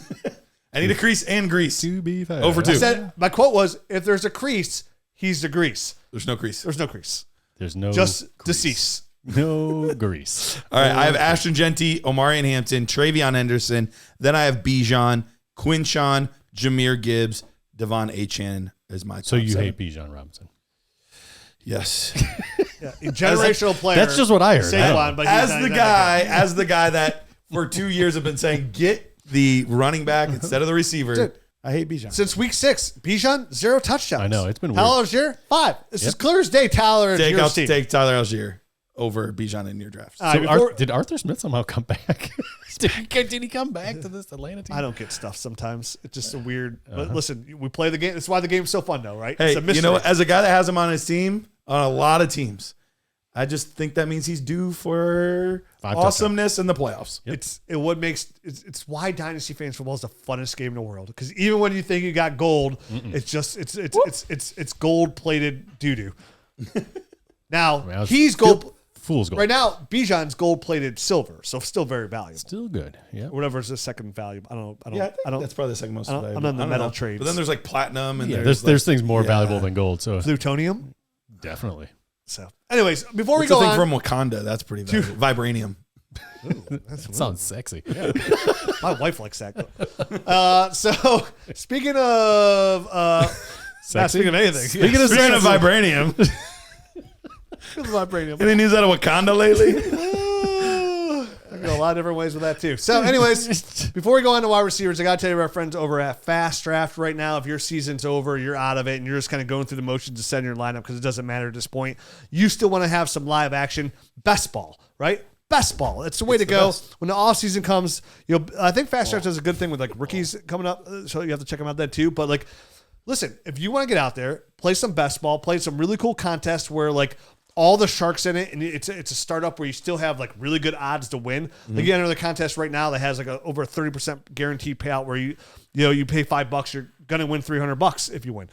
I need a crease and grease. To be fair. Over 2. My quote was, if there's a crease, he's the grease. There's no crease. There's no crease. There's no just grease. decease. No grease. All right. I have Ashton Jeanty, Omarion Hampton, Treveon Henderson. Then I have Bijan, Quinshon, Jahmyr Gibbs, Devon Achane as my top So you 7. hate Bijan Robinson? Yes. Yeah, generational player. That's just what I heard. Saquon, but as the guy that for 2 years have been saying, get the running back instead of the receiver. Dude, I hate Bijan. Since week 6, Bijan, 0 touchdowns. I know, it's been weird. Tyler Algier, 5. It's as clear as day, Tyler Algier's team. Take Tyler Algier over Bijan in your draft. So did Arthur Smith somehow come back? did he come back to this Atlanta team? I don't get stuff sometimes. It's just a weird. But listen, we play the game. That's why the game's so fun, though, right? Hey, it's a mystery. you know what? As a guy that has him on his team, on a lot of teams, I just think that means he's due for awesomeness in the playoffs. Yep. It's why Dynasty Fantasy Football is the funnest game in the world. Because even when you think you got gold, it's gold plated doo doo. Now he's gold. Fool's gold. Right now, Bijan's gold plated silver, so still very valuable. Still good. Yeah. Whatever is the second value. I don't. That's probably the second most valuable. I'm on the metal trades. But then there's like platinum and there's things more valuable than gold. So plutonium. Definitely. So, anyways, before we go on, from Wakanda, that's pretty valuable. Vibranium. That sounds sexy. Yeah. My wife likes that. So, speaking of speaking of anything, speaking of vibranium, vibranium. Any news out of Wakanda lately? I go a lot of different ways with that too. So, anyways, before we go on to wide receivers, I got to tell you about our friends over at FastDraft right now. If your season's over, you're out of it, and you're just kind of going through the motions to set your lineup because it doesn't matter at this point. You still want to have some live action. Best ball, right? Best ball. It's the way to go. Best. When the off season comes, I think FastDraft does a good thing with like rookies coming up, so you have to check them out that too. But like, listen, if you want to get out there, play some best ball, play some really cool contests where like all the sharks in it, and it's a startup where you still have like really good odds to win. Mm-hmm. Like you enter the contest right now that has like over a 30% guaranteed payout where you pay $5, you're gonna win $300 if you win.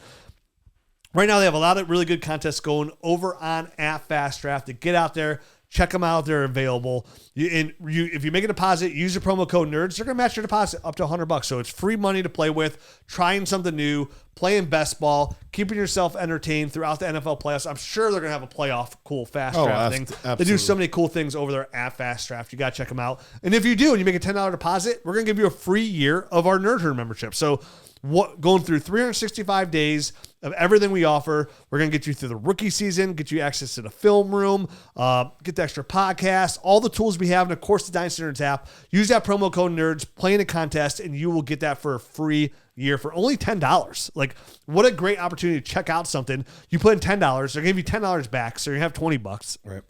Right now they have a lot of really good contests going over on at FastDraft. To get out there, check them out. They're available. If you make a deposit, use your promo code NERDS. They're going to match your deposit up to $100. So it's free money to play with, trying something new, playing best ball, keeping yourself entertained throughout the NFL playoffs. I'm sure they're going to have a playoff cool fast draft thing. Absolutely. They do so many cool things over there at FastDraft. You got to check them out. And if you do, and you make a $10 deposit, we're going to give you a free year of our Nerd Herd membership. So going through 365 days of everything we offer. We're going to get you through the rookie season, get you access to the film room, get the extra podcast, all the tools we have, and of course the Dynasty Nerds app. Use that promo code NERDS, play in a contest, and you will get that for a free year for only $10. Like, what a great opportunity to check out something. You put in $10, they're going to give you $10 back, so you have $20. Right.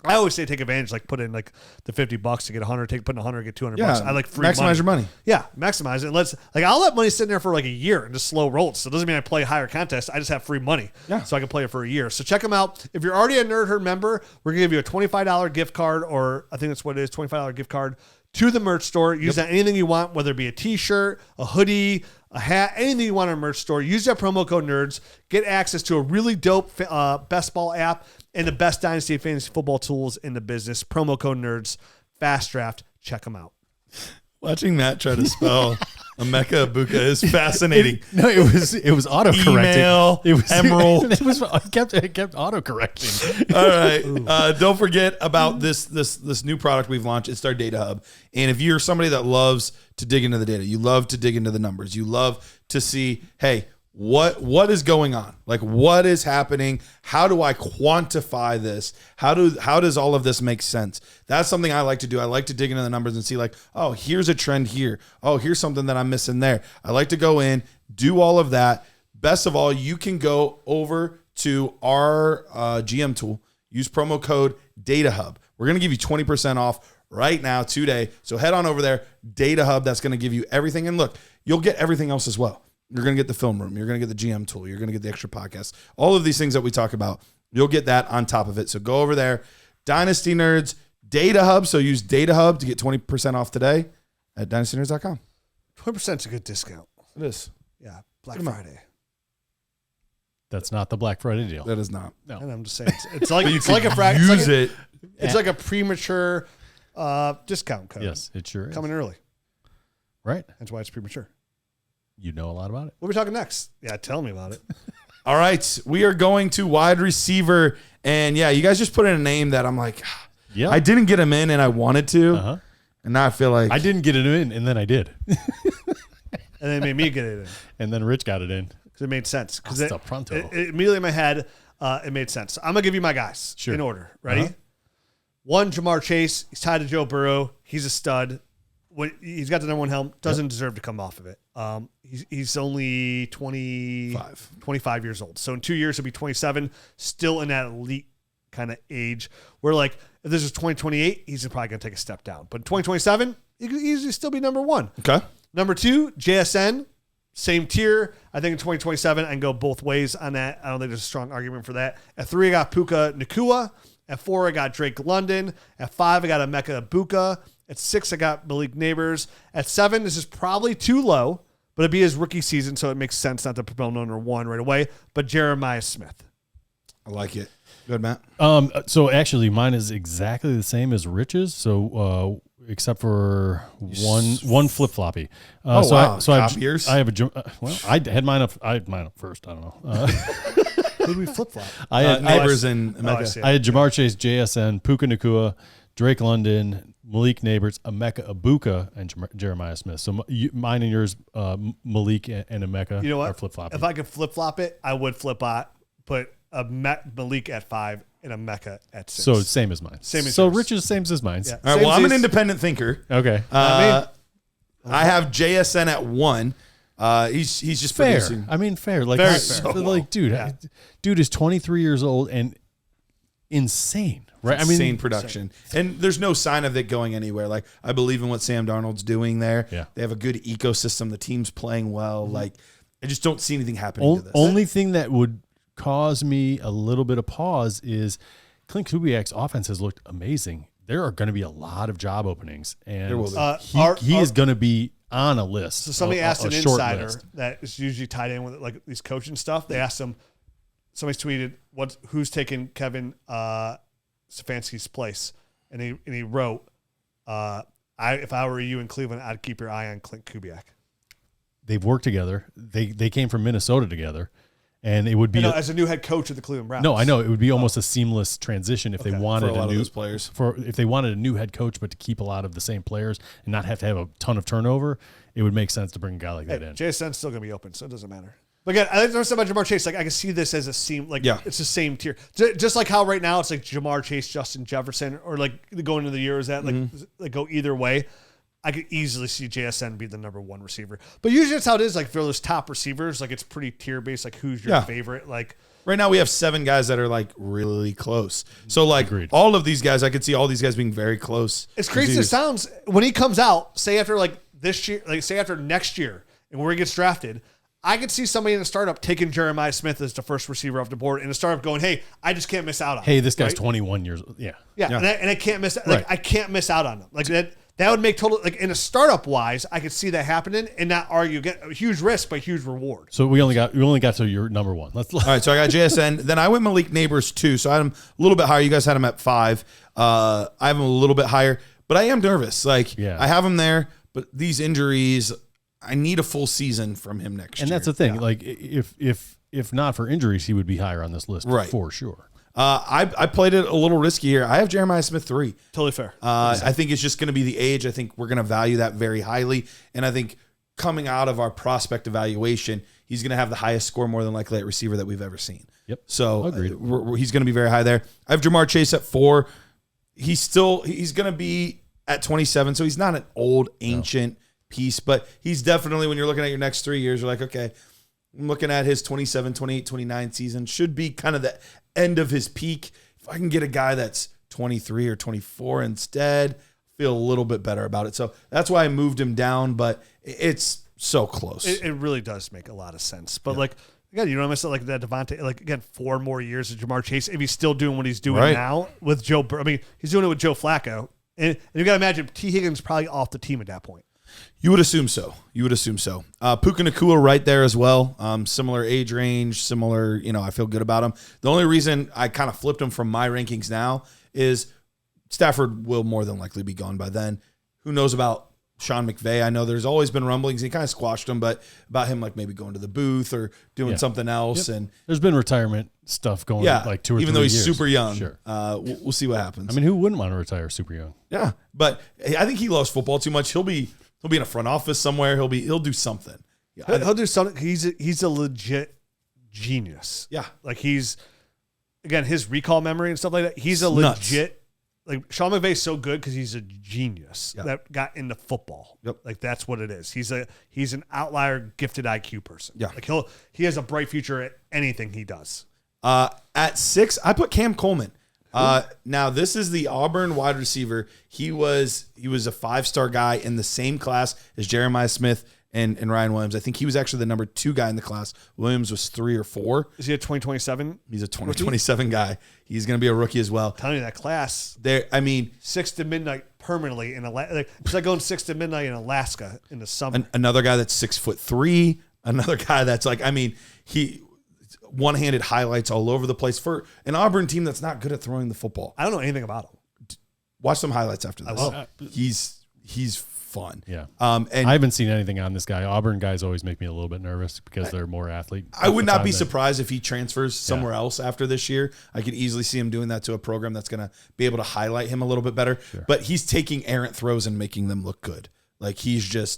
I always say take advantage, like put in like the $50 to get 100, put in 100, get $200. I like free maximize money. your money. Yeah, maximize it. I'll let money sit in there for like a year and just slow roll. So it doesn't mean I play higher contests. I just have free money. Yeah. So I can play it for a year. So check them out. If you're already a Nerd Herd member, we're going to give you a $25 gift card, or I think that's what it is, $25 gift card to the merch store. Use that anything you want, whether it be a t-shirt, a hoodie, a hat, anything you want in our merch store. Use that promo code NERDS. Get access to a really dope best ball app and the best Dynasty Fantasy Football tools in the business. Promo code NERDS. FastDraft. Check them out. Watching Matt try to spell Emeka Egbuka is fascinating. It was autocorrecting. Email, it was Emerald. It kept autocorrecting. All right. Don't forget about this new product we've launched. It's our DataHub. And if you're somebody that loves to dig into the data, you love to dig into the numbers, you love to see, hey, what is going on? Like, what is happening? How do I quantify this? How does all of this make sense? That's something I like to do. I like to dig into the numbers and see like, oh, here's a trend here. Oh, here's something that I'm missing there. I like to go in, do all of that. Best of all, you can go over to our GM tool, use promo code DataHub. We're going to give you 20% off right now today. So head on over there, DataHub. That's going to give you everything. And look, you'll get everything else as well. You're going to get the film room. You're going to get the GM tool. You're going to get the extra podcast. All of these things that we talk about, you'll get that on top of it. So go over there. Dynasty Nerds, DataHub. So use DataHub to get 20% off today at dynastynerds.com. 20% is a good discount. It is. Yeah, Black Friday. That's not the Black Friday deal. That is not. No. And I'm just saying, it's like it's like a premature discount code. Yes, it sure is. Coming early. Right. That's why it's premature. You know a lot about it. What are we talking next? Yeah, tell me about it. All right. We are going to wide receiver. And yeah, you guys just put in a name that I'm like, Yeah. I didn't get him in and I wanted to. Uh-huh. And now I feel like I didn't get it in, and then I did. And they made me get it in. And then Rich got it in. Because it made sense. Because Hasta pronto. it immediately in my head, it made sense. So I'm going to give you my guys in order. Ready? Uh-huh. 1, Ja'Marr Chase. He's tied to Joe Burrow. He's a stud. He's got the number 1 helmet. Doesn't deserve to come off of it. He's only 25 years old. So in 2 years, he'll be 27. Still in that elite kind of age. Where like, if this is 2028, he's probably going to take a step down. But in 2027, he could easily still be number 1. Okay. Number 2, JSN. Same tier. I think in 2027, I can go both ways on that. I don't think there's a strong argument for that. At 3, I got Puka Nacua. At 4, I got Drake London. At 5, I got Emeka Egbuka. At 6, I got Malik Nabers. At 7, this is probably too low, but it'd be his rookie season, so it makes sense not to promote number 1 right away. But Jeremiah Smith. I like it. Good, Matt. So actually, mine is exactly the same as Rich's. So except for one flip floppy. Wow. I have a I had mine up. I had mine up first. I don't know. Who did we flip flop? I had Nabers and Emeka. I had Ja'Marr Chase, JSN, Puka Nacua, Drake London, Malik Nabers, Emeka Egbuka, and Jeremiah Smith. So mine and yours, Malik and Emeka, You know what? are flip flopping. If I could flip flop it, I would put Malik at 5 and Emeka at 6. So same as mine. Same as so yours. Rich's same as mine. Yeah. All right. Same Well, I'm an as- independent thinker. Okay. I have JSN at 1. He's just Fair. producing. I mean, fair. Like, Very fair. fair. Like, dude is 23 years old and insane, right? Insane production. And there's no sign of it going anywhere. Like, I believe in what Sam Darnold's doing there. Yeah. They have a good ecosystem. The team's playing well. Like, I just don't see anything happening to this. Only thing that would cause me a little bit of pause is Clint Kubiak's offense has looked amazing. There are going to be a lot of job openings, and he is going to be on a list. So somebody asked an short insider list. that is usually tied in with like these coaching stuff. They asked him, somebody's tweeted, who's taking Kevin Stefanski's place? And he wrote, if I were you in Cleveland, I'd keep your eye on Clint Kubiak. They've worked together. They came from Minnesota together. And it would be as a new head coach of the Cleveland Browns. No, I know it would be almost a seamless transition if they wanted For a lot of new those players. if they wanted a new head coach, but to keep a lot of the same players and not have to have a ton of turnover. It would make sense to bring a guy like that in. JSN's still going to be open, so it doesn't matter. But again, I don't say about Ja'Marr Chase. Like I can see this as a it's the same tier. Just like how right now it's like Ja'Marr Chase, Justin Jefferson, or like going into the year is that like go either way. I could easily see JSN be the number 1 receiver. But usually that's how it is. Like for those top receivers, like it's pretty tier based. Like who's your favorite? Like right now we have 7 guys that are like really close. So like Agreed. all of these guys, I could see all these guys being very close. it's crazy as it sounds when he comes out, say after like this year, like say after next year and where he gets drafted, I could see somebody in a startup taking Jeremiah Smith as the first receiver off the board and a startup going, hey, I just can't miss out on him. Hey, this guy's right? 21 years old. Yeah. Yeah. And I can't miss Right. I can't miss out on him. Like that would make total like in a startup wise, I could see that happening and not argue get a huge risk but huge reward. So we only got to your number 1. Let's All right, so I got JSN. Then I went Malik Nabers 2, so I had him a little bit higher. You guys had him at 5. I have him a little bit higher, but I am nervous. Like I have him there, but these injuries, I need a full season from him next year. And that's the thing. Like if not for injuries, he would be higher on this list for sure. I played it a little risky here. I have Jeremiah Smith 3. Totally fair. I think it's just going to be the age. I think we're going to value that very highly. And I think coming out of our prospect evaluation, he's going to have the highest score more than likely at receiver that we've ever seen. Yep. So Agreed. He's going to be very high there. I have Ja'Marr Chase at 4. He's going to be at 27. So he's not an old, ancient piece, but he's definitely, when you're looking at your next 3 years, you're like, okay, I'm looking at his 27, 28, 29 season. Should be kind of the end of his peak. If I can get a guy that's 23 or 24 instead, feel a little bit better about it. So that's why I moved him down, but it's so close. It really does make a lot of sense. But like, again, you know what I said, like that Devontae, like again, 4 more years of Jamar Chase. If he's still doing what he's doing now with Joe, I mean, he's doing it with Joe Flacco. And you got to imagine T. Higgins probably off the team at that point. You would assume so. Puka Nacua right there as well. Similar age range, similar, I feel good about him. The only reason I kind of flipped him from my rankings now is Stafford will more than likely be gone by then. Who knows about Sean McVay? I know there's always been rumblings. He kind of squashed him, but about him like maybe going to the booth or doing something else. Yep. And there's been retirement stuff going like 2 or 3 years. Even though he's super young. Sure. We'll see what happens. I mean, who wouldn't want to retire super young? Yeah, but I think he loves football too much. He'll be in a front office somewhere. He'll do something. Yeah, he'll do something. He's a legit genius. Yeah, like his recall memory and stuff like that. He's a legit. Like Sean McVay's so good because he's a genius that got into football. Yep, like that's what it is. He's an outlier, gifted IQ person. Yeah, like he has a bright future at anything he does. At 6, I put Cam Coleman. Now this is the Auburn wide receiver. He was a 5-star guy in the same class as Jeremiah Smith and Ryan Williams. I think he was actually the number 2 guy in the class. Williams was 3 or 4. Is he a 2027? He's a 2027 guy. He's going to be a rookie as well. I'm telling you that class. There, I mean, 6 to midnight permanently in Alaska. It's like going 6 to midnight in Alaska in the summer. Another guy that's 6'3". Another guy that's like, I mean, he one-handed highlights all over the place for an Auburn team that's not good at throwing the football. I don't know anything about him. Watch some highlights after this. I will. He's fun. Yeah. And I haven't seen anything on this guy. Auburn guys always make me a little bit nervous because they're more athlete. I would not be surprised if he transfers somewhere else after this year. I could easily see him doing that to a program that's going to be able to highlight him a little bit better. Sure. But he's taking errant throws and making them look good. Like he's a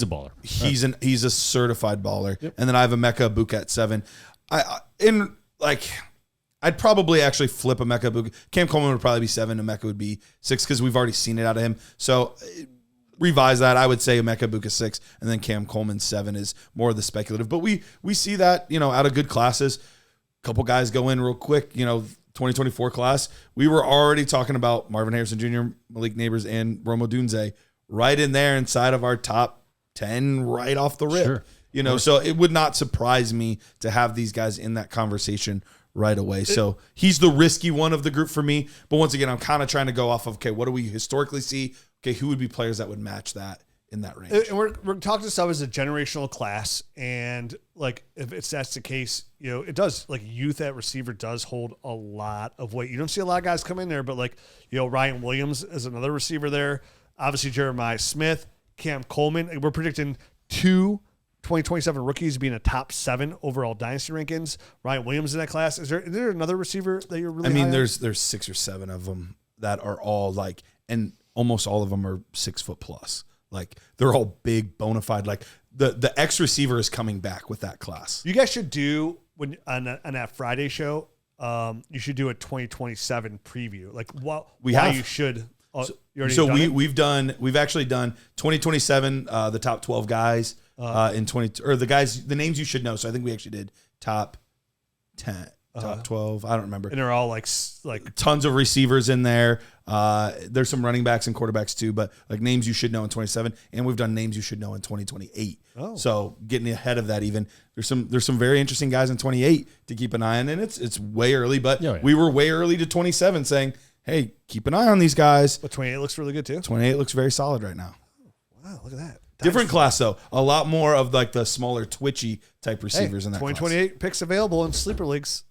baller. He's a certified baller. Yep. And then I have Emeka Egbuka at 7. I'd probably actually flip Emeka Egbuka. Cam Coleman would probably be 7. Emeka would be 6 because we've already seen it out of him. So revise that. I would say Emeka Egbuka 6, and then Cam Coleman 7 is more of the speculative. But we see that out of good classes. A couple guys go in real quick. 2024 class. We were already talking about Marvin Harrison Jr., Malik Nabers, and Rome Odunze right in there inside of our top 10 right off the rip. Sure. So it would not surprise me to have these guys in that conversation right away. So he's the risky one of the group for me. But once again, I'm kind of trying to go off of, okay, what do we historically see? Okay, who would be players that would match that in that range? And we're talking to stuff as a generational class. And like, if that's the case, it does, like, youth at receiver does hold a lot of weight. You don't see a lot of guys come in there, but like, Ryan Williams is another receiver there. Obviously, Jeremiah Smith, Cam Coleman. We're predicting 2 2027 rookies being a top 7 overall dynasty rankings. Ryan Williams in that class. Is there another receiver that you're really high on? There's 6 or 7 of them that are all like, and almost all of them are 6 foot plus. Like they're all big, bona fide. Like the X receiver is coming back with that class. You guys should do on that Friday show. You should do a 2027 preview. Like we've actually done 2027, the top 12 guys in 20, or the names you should know. So I think we actually did top 10, top 12. I don't remember. And they're all like tons of receivers in there. There's some running backs and quarterbacks too, but like names you should know in 27, and we've done names you should know in 2028. Oh. So getting ahead of that, even there's some very interesting guys in 28 to keep an eye on, and it's way early, but we were way early to 27 saying, hey, keep an eye on these guys. But 28 looks really good too. 28 looks very solid right now. Wow, look at that. Different class though. A lot more of like the smaller twitchy type receivers in that 2028 class. picks available in sleeper leagues.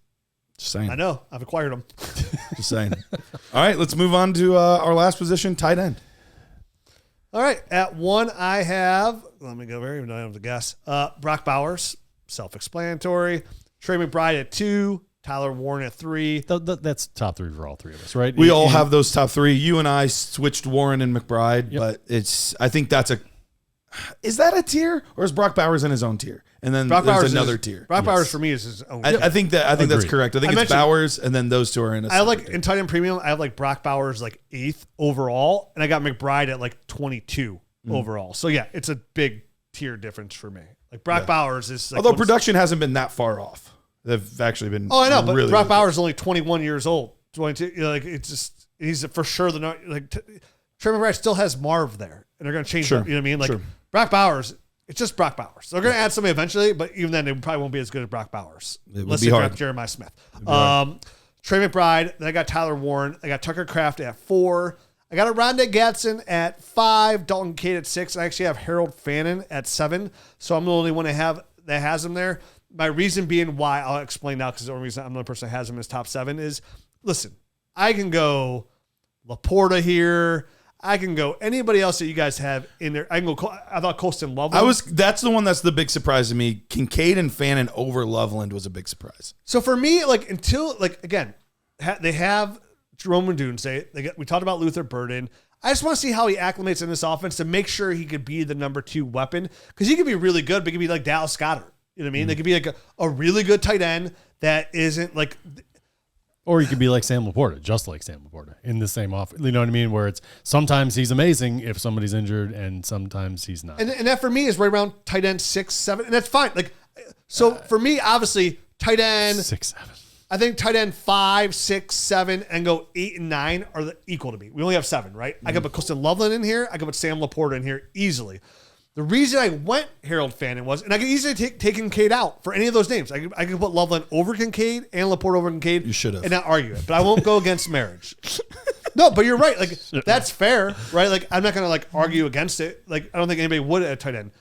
Just saying. I know. I've acquired them. Just saying. All right, let's move on to our last position, tight end. All right. At 1, I have, let me go there, even though I don't have to guess. Brock Bowers, self-explanatory. Trey McBride at 2. Tyler Warren at 3. That's top 3 for all 3 of us, right? We all have those top 3. You and I switched Warren and McBride, but I think that's is that a tier, or is Brock Bowers in his own tier? And then there's another tier. Brock Bowers for me is his own. I think that's correct. I think it's Bowers, and then those two are in. In tight end premium, I have like Brock Bowers like 8th overall, and I got McBride at like 22 overall. So yeah, it's a big tier difference for me. Like Brock Bowers is, like, although production hasn't been that far off. They've actually been. Oh, I know, but really, Brock really Bowers is only 21 years old. 22. Like it's just He's for sure Trey McBride still has Marv there, and they're going to change. Sure. You know what I mean? Like Brock Bowers, it's just Brock Bowers. They're going to add somebody eventually, but even then, they probably won't be as good as Brock Bowers. Unless they draft Jeremiah Smith. Trey McBride. Then I got Tyler Warren. I got Tucker Kraft at 4. I got Rondé Gatson at 5. Dalton Kincaid at 6. I actually have Harold Fannin at 7. So I'm the only one that has him there. My reason being why, I'll explain now because the only reason I'm the only person that has him in his top 7 is, listen, I can go Laporta here. I can go anybody else that you guys have in there. I can go. I thought Colston Loveland. That's the one that's the big surprise to me. Kincaid and Fannin over Loveland was a big surprise. So for me, again, they have Jerome Ndunze. We talked about Luther Burden. I just want to see how he acclimates in this offense to make sure he could be the number 2 weapon, because he could be really good, but he could be like Dallas Goedert. You know what I mean? They could be like a really good tight end that isn't like. Or he could be like Sam Laporta, just like Sam Laporta in the same offense. You know what I mean? Where it's sometimes he's amazing if somebody's injured, and sometimes he's not. And that for me is right around tight end 6, 7, and that's fine. Like, so for me, obviously, tight end 6, 7. I think tight end 5, 6, 7, and go 8 and 9 are equal to me. We only have 7, right? I could put Colston Loveland in here. I could put Sam Laporta in here easily. The reason I went Harold Fannin was, and I could easily take Kincaid out for any of those names. I could put Loveland over Kincaid and Laporta over Kincaid. You should have. And not argue it, but I won't go against marriage. No, but you're right. Like, that's fair, right? Like, I'm not going to argue against it. Like, I don't think anybody would at tight end.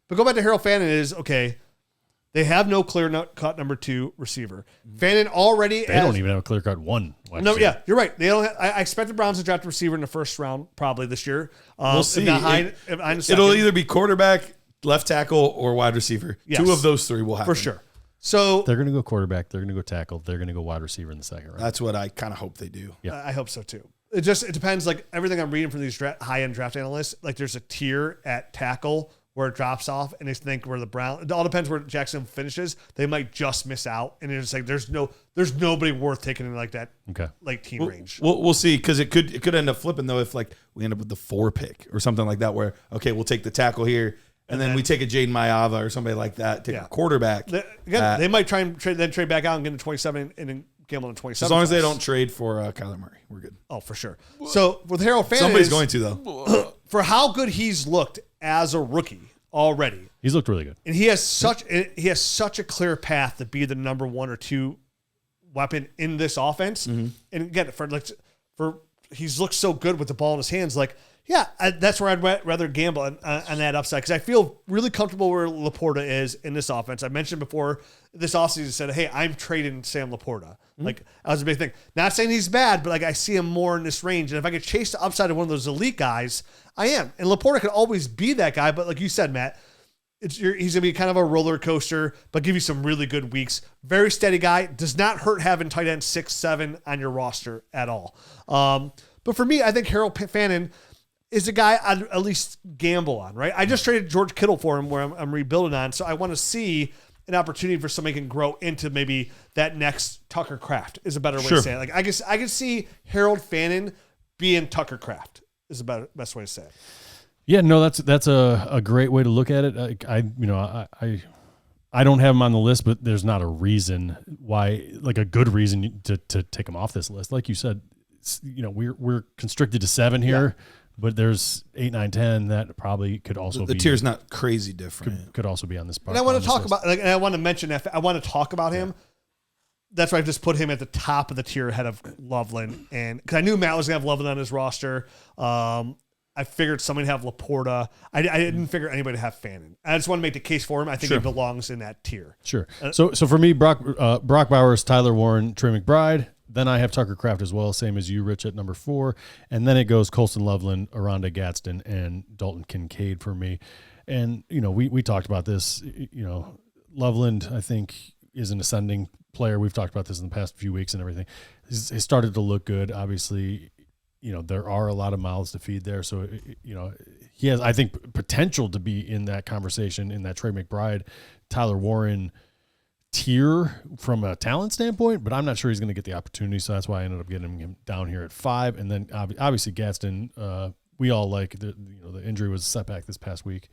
But go back to Harold Fannin is, okay, they have no clear-cut number 2 receiver. Fannin already. They don't even have a clear-cut 1. No, yeah, you're right. They don't. I expect the Browns to draft a receiver in the first round probably this year. We'll see. It'll either be quarterback, left tackle, or wide receiver. Yes. 2 of those 3 will happen for sure. So they're going to go quarterback. They're going to go tackle. They're going to go wide receiver in the second round. That's what I kind of hope they do. Yeah, I hope so too. It depends. Like everything I'm reading from these high-end draft analysts, like there's a tier at tackle where it drops off, and they think where the Brown. It all depends where Jackson finishes. They might just miss out, and it's like there's nobody worth taking in like that. Okay, like team range. We'll see, because it could end up flipping though if like we end up with the 4 pick or something like that, where okay, we'll take the tackle here, and then we take a Jaden Maye or somebody like that, take a quarterback. They might try and trade back out and get into 27 and then gamble on 27. As long as they don't trade for Kyler Murray, we're good. Oh, for sure. So with Harold Fannin, somebody's going to though. For how good he's looked as a rookie already, he's looked really good, and he has such a clear path to be the number 1 or 2 weapon in this offense. Mm-hmm. And again, for he's looked so good with the ball in his hands. Like, yeah, that's where I'd rather gamble on that upside, because I feel really comfortable where Laporta is in this offense. I mentioned before this offseason, said, hey, I'm trading Sam Laporta. Mm-hmm. Like, that was a big thing. Not saying he's bad, but like I see him more in this range. And if I could chase the upside of one of those elite guys, I am. And Laporta could always be that guy. But like you said, Matt, he's going to be kind of a roller coaster, but give you some really good weeks. Very steady guy. Does not hurt having tight end 6, 7 on your roster at all. But for me, I think Harold Fannin is a guy I'd at least gamble on, right? I just traded George Kittle for him, where I'm rebuilding on. So I want to see an opportunity for somebody can grow into maybe that next Tucker Kraft is a better way to say it. Like I can see Harold Fannin being Tucker Kraft is the best way to say it. Yeah, no, that's a great way to look at it. I don't have him on the list, but there's not a reason why, like a good reason to take him off this list. Like you said, we're constricted to 7 here. Yeah. But there's 8, 9, 10 that probably could also be. The tier's not crazy different. Could also be on this part. And I want to talk about, and I want to mention that. I want to talk about him. That's why I've just put him at the top of the tier ahead of Loveland. And because I knew Matt was going to have Loveland on his roster. I figured somebody would have Laporta. I didn't figure anybody to have Fannin. I just want to make the case for him. I think he belongs in that tier. Sure. So for me, Brock Bowers, Tyler Warren, Trey McBride. Then I have Tucker Kraft as well, same as you, Rich, at number 4. And then it goes Colston Loveland, Rondé Gatson, and Dalton Kincaid for me. And, we talked about this. Loveland, I think, is an ascending player. We've talked about this in the past few weeks and everything. He's started to look good. Obviously, there are a lot of mouths to feed there. So, he has, I think, potential to be in that conversation, in that Trey McBride, Tyler Warren tier from a talent standpoint, but I'm not sure he's going to get the opportunity, so that's why I ended up getting him down here at 5. And then obviously Gaston, we all like the injury was a setback this past week.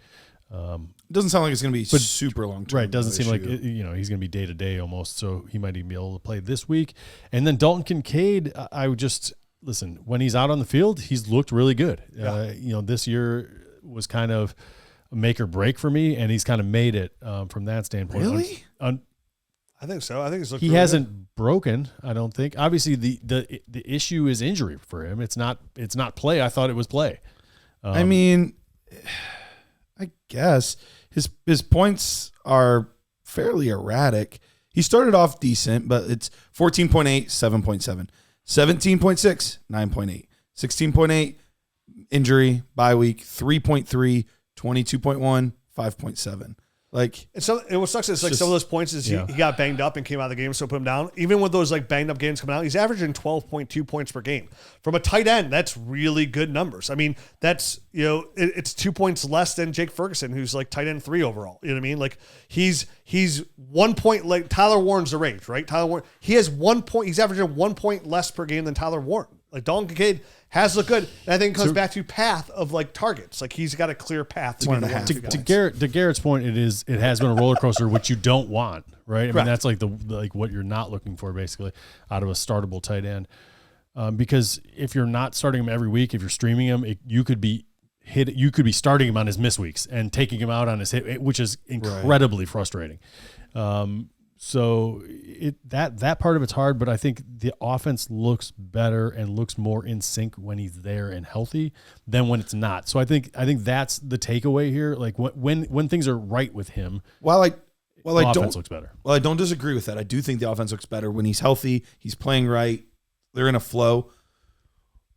It doesn't sound like it's going to be super long term. Right, doesn't seem like he's going to be day to day almost, so he might even be able to play this week. And then Dalton Kincaid, listen, when he's out on the field, he's looked really good. This year was kind of a make or break for me, and he's kind of made it from that standpoint. Really? I think so. I think he hasn't broken. I don't think. Obviously, the issue is injury for him. It's not play. I thought it was play. I mean, I guess his points are fairly erratic. He started off decent, but it's 14.8, 7.7, 17.6, 9.8, 16.8, injury, bye week, 3.3, 22.1, 5.7. Like, and so it was sucks. It's like some of those points is he got banged up and came out of the game, so put him down. Even with those like banged up games coming out, he's averaging 12.2 points per game. From a tight end, that's really good numbers. I mean, that's, it's 2 points less than Jake Ferguson, who's like tight end 3 overall. You know what I mean? Like he's 1 point, like Tyler Warren's the range, right? Tyler Warren, he has 1 point. He's averaging 1 point less per game than Tyler Warren. Like Dalton Kincaid has looked good, and I think it comes back to path of like targets. Like he's got a clear path to get to Garrett's point, it has been a roller coaster, which you don't want, right? I mean, that's like like what you're not looking for basically out of a startable tight end, because if you're not starting him every week, if you're streaming him, you could be starting him on his miss weeks and taking him out on his hit, which is incredibly frustrating. So that part of it's hard, but I think the offense looks better and looks more in sync when he's there and healthy than when it's not. So I think that's the takeaway here. Like when things are right with him, the offense looks better. Well, I don't disagree with that. I do think the offense looks better when he's healthy. He's playing right. They're in a flow.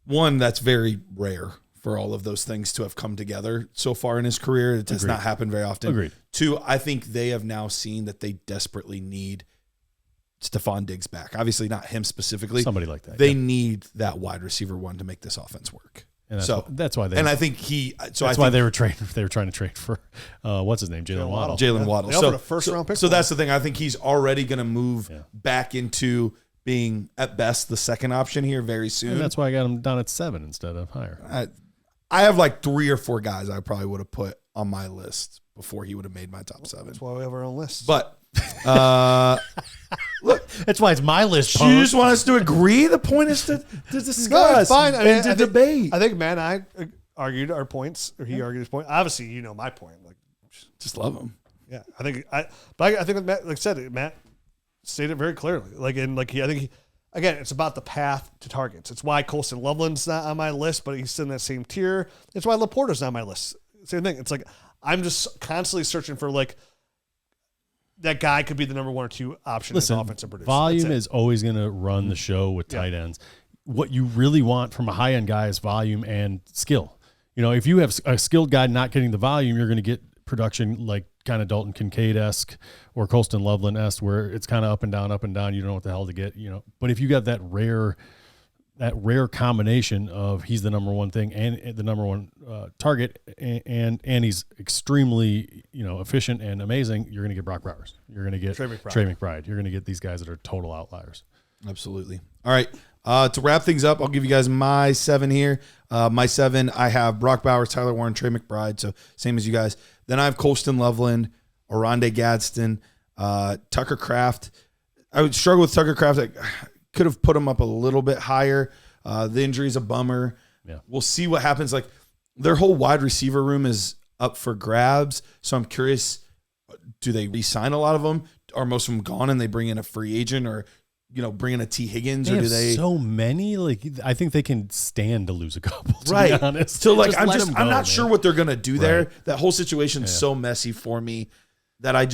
One, that's very rare for all of those things to have come together so far in his career. It does not happen very often. Agreed. 2, I think they have now seen that they desperately need Stephon Diggs back. Obviously not him specifically. Somebody like that. They need that wide receiver one to make this offense work. And that's why they. And I think why they were trying to trade for what's his name, Jalen Waddle. Jalen Waddle. They offered a first-round pick. So that's the thing. I think he's already going to move back into being at best the second option here very soon. And that's why I got him down at 7 instead of higher. I have like 3 or 4 guys I probably would have put on my list before he would have made my top 7. That's why we have our own list. But look, that's why it's my list. You just want us to agree? The point is to discuss and to debate. I think Matt and I argued our points, or he argued his point. Obviously, you know my point. Like, just love him. Yeah, I think with Matt, like I said, Matt stated it very clearly. Again, it's about the path to targets. It's why Colston Loveland's not on my list, but he's in that same tier. It's why Laporta's not on my list. Same thing. It's like I'm just constantly searching for like that guy could be the number 1 or 2 option as offensive producer. Volume is always going to run the show with tight ends. What you really want from a high end guy is volume and skill. If you have a skilled guy not getting the volume, you're going to get production like kind of Dalton Kincaid-esque or Colston Loveland-esque, where it's kind of up and down. You don't know what the hell to get, But if you got that rare combination of he's the number 1 thing and the number 1 target and he's extremely, efficient and amazing, you're going to get Brock Bowers. You're going to get Trey McBride. You're going to get these guys that are total outliers. Absolutely. All right. To wrap things up, I'll give you guys my 7 here. My 7, I have Brock Bowers, Tyler Warren, Trey McBride. So same as you guys. Then I have Colston Loveland, Oronde Gadsden, Tucker Kraft. I would struggle with Tucker Kraft. I could have put him up a little bit higher. The injury's a bummer. Yeah. We'll see what happens. Like their whole wide receiver room is up for grabs. So I'm curious, do they re-sign a lot of them? Are most of them gone and they bring in a free agent or bring in a T. Higgins, or do they? So many, I think they can stand to lose a couple. To right. be honest. So I'm not sure what they're gonna do there. That whole situation's so messy for me that I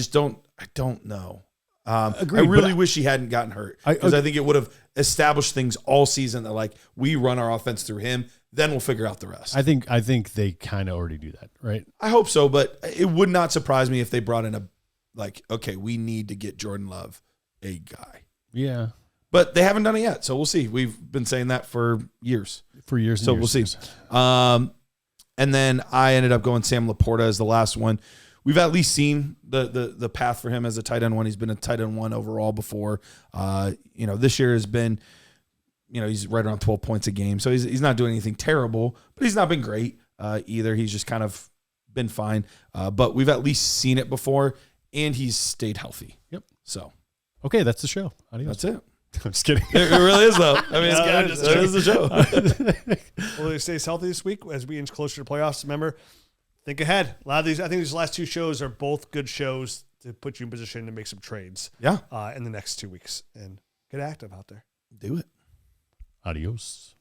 don't know. Agreed, I really wish he hadn't gotten hurt because I think it would have established things all season that we run our offense through him. Then we'll figure out the rest. I think they kind of already do that, right? I hope so, but it would not surprise me if they brought in we need to get Jordan Love a guy. Yeah. But they haven't done it yet, so we'll see. We've been saying that for years. So we'll see. And then I ended up going Sam Laporta as the last one. We've at least seen the path for him as a tight end 1. He's been a tight end 1 overall before. This year has been, he's right around 12 points a game. So he's not doing anything terrible, but he's not been great either. He's just kind of been fine. But we've at least seen it before, and he's stayed healthy. Yep. So. Okay, that's the show. Adios. That's it. I'm just kidding. It really is, though. I mean, it is the show. Well, he stays healthy this week as we inch closer to playoffs. Remember, think ahead. A lot of these, I think these last 2 shows are both good shows to put you in position to make some trades. Yeah. In the next 2 weeks, and get active out there. Do it. Adios.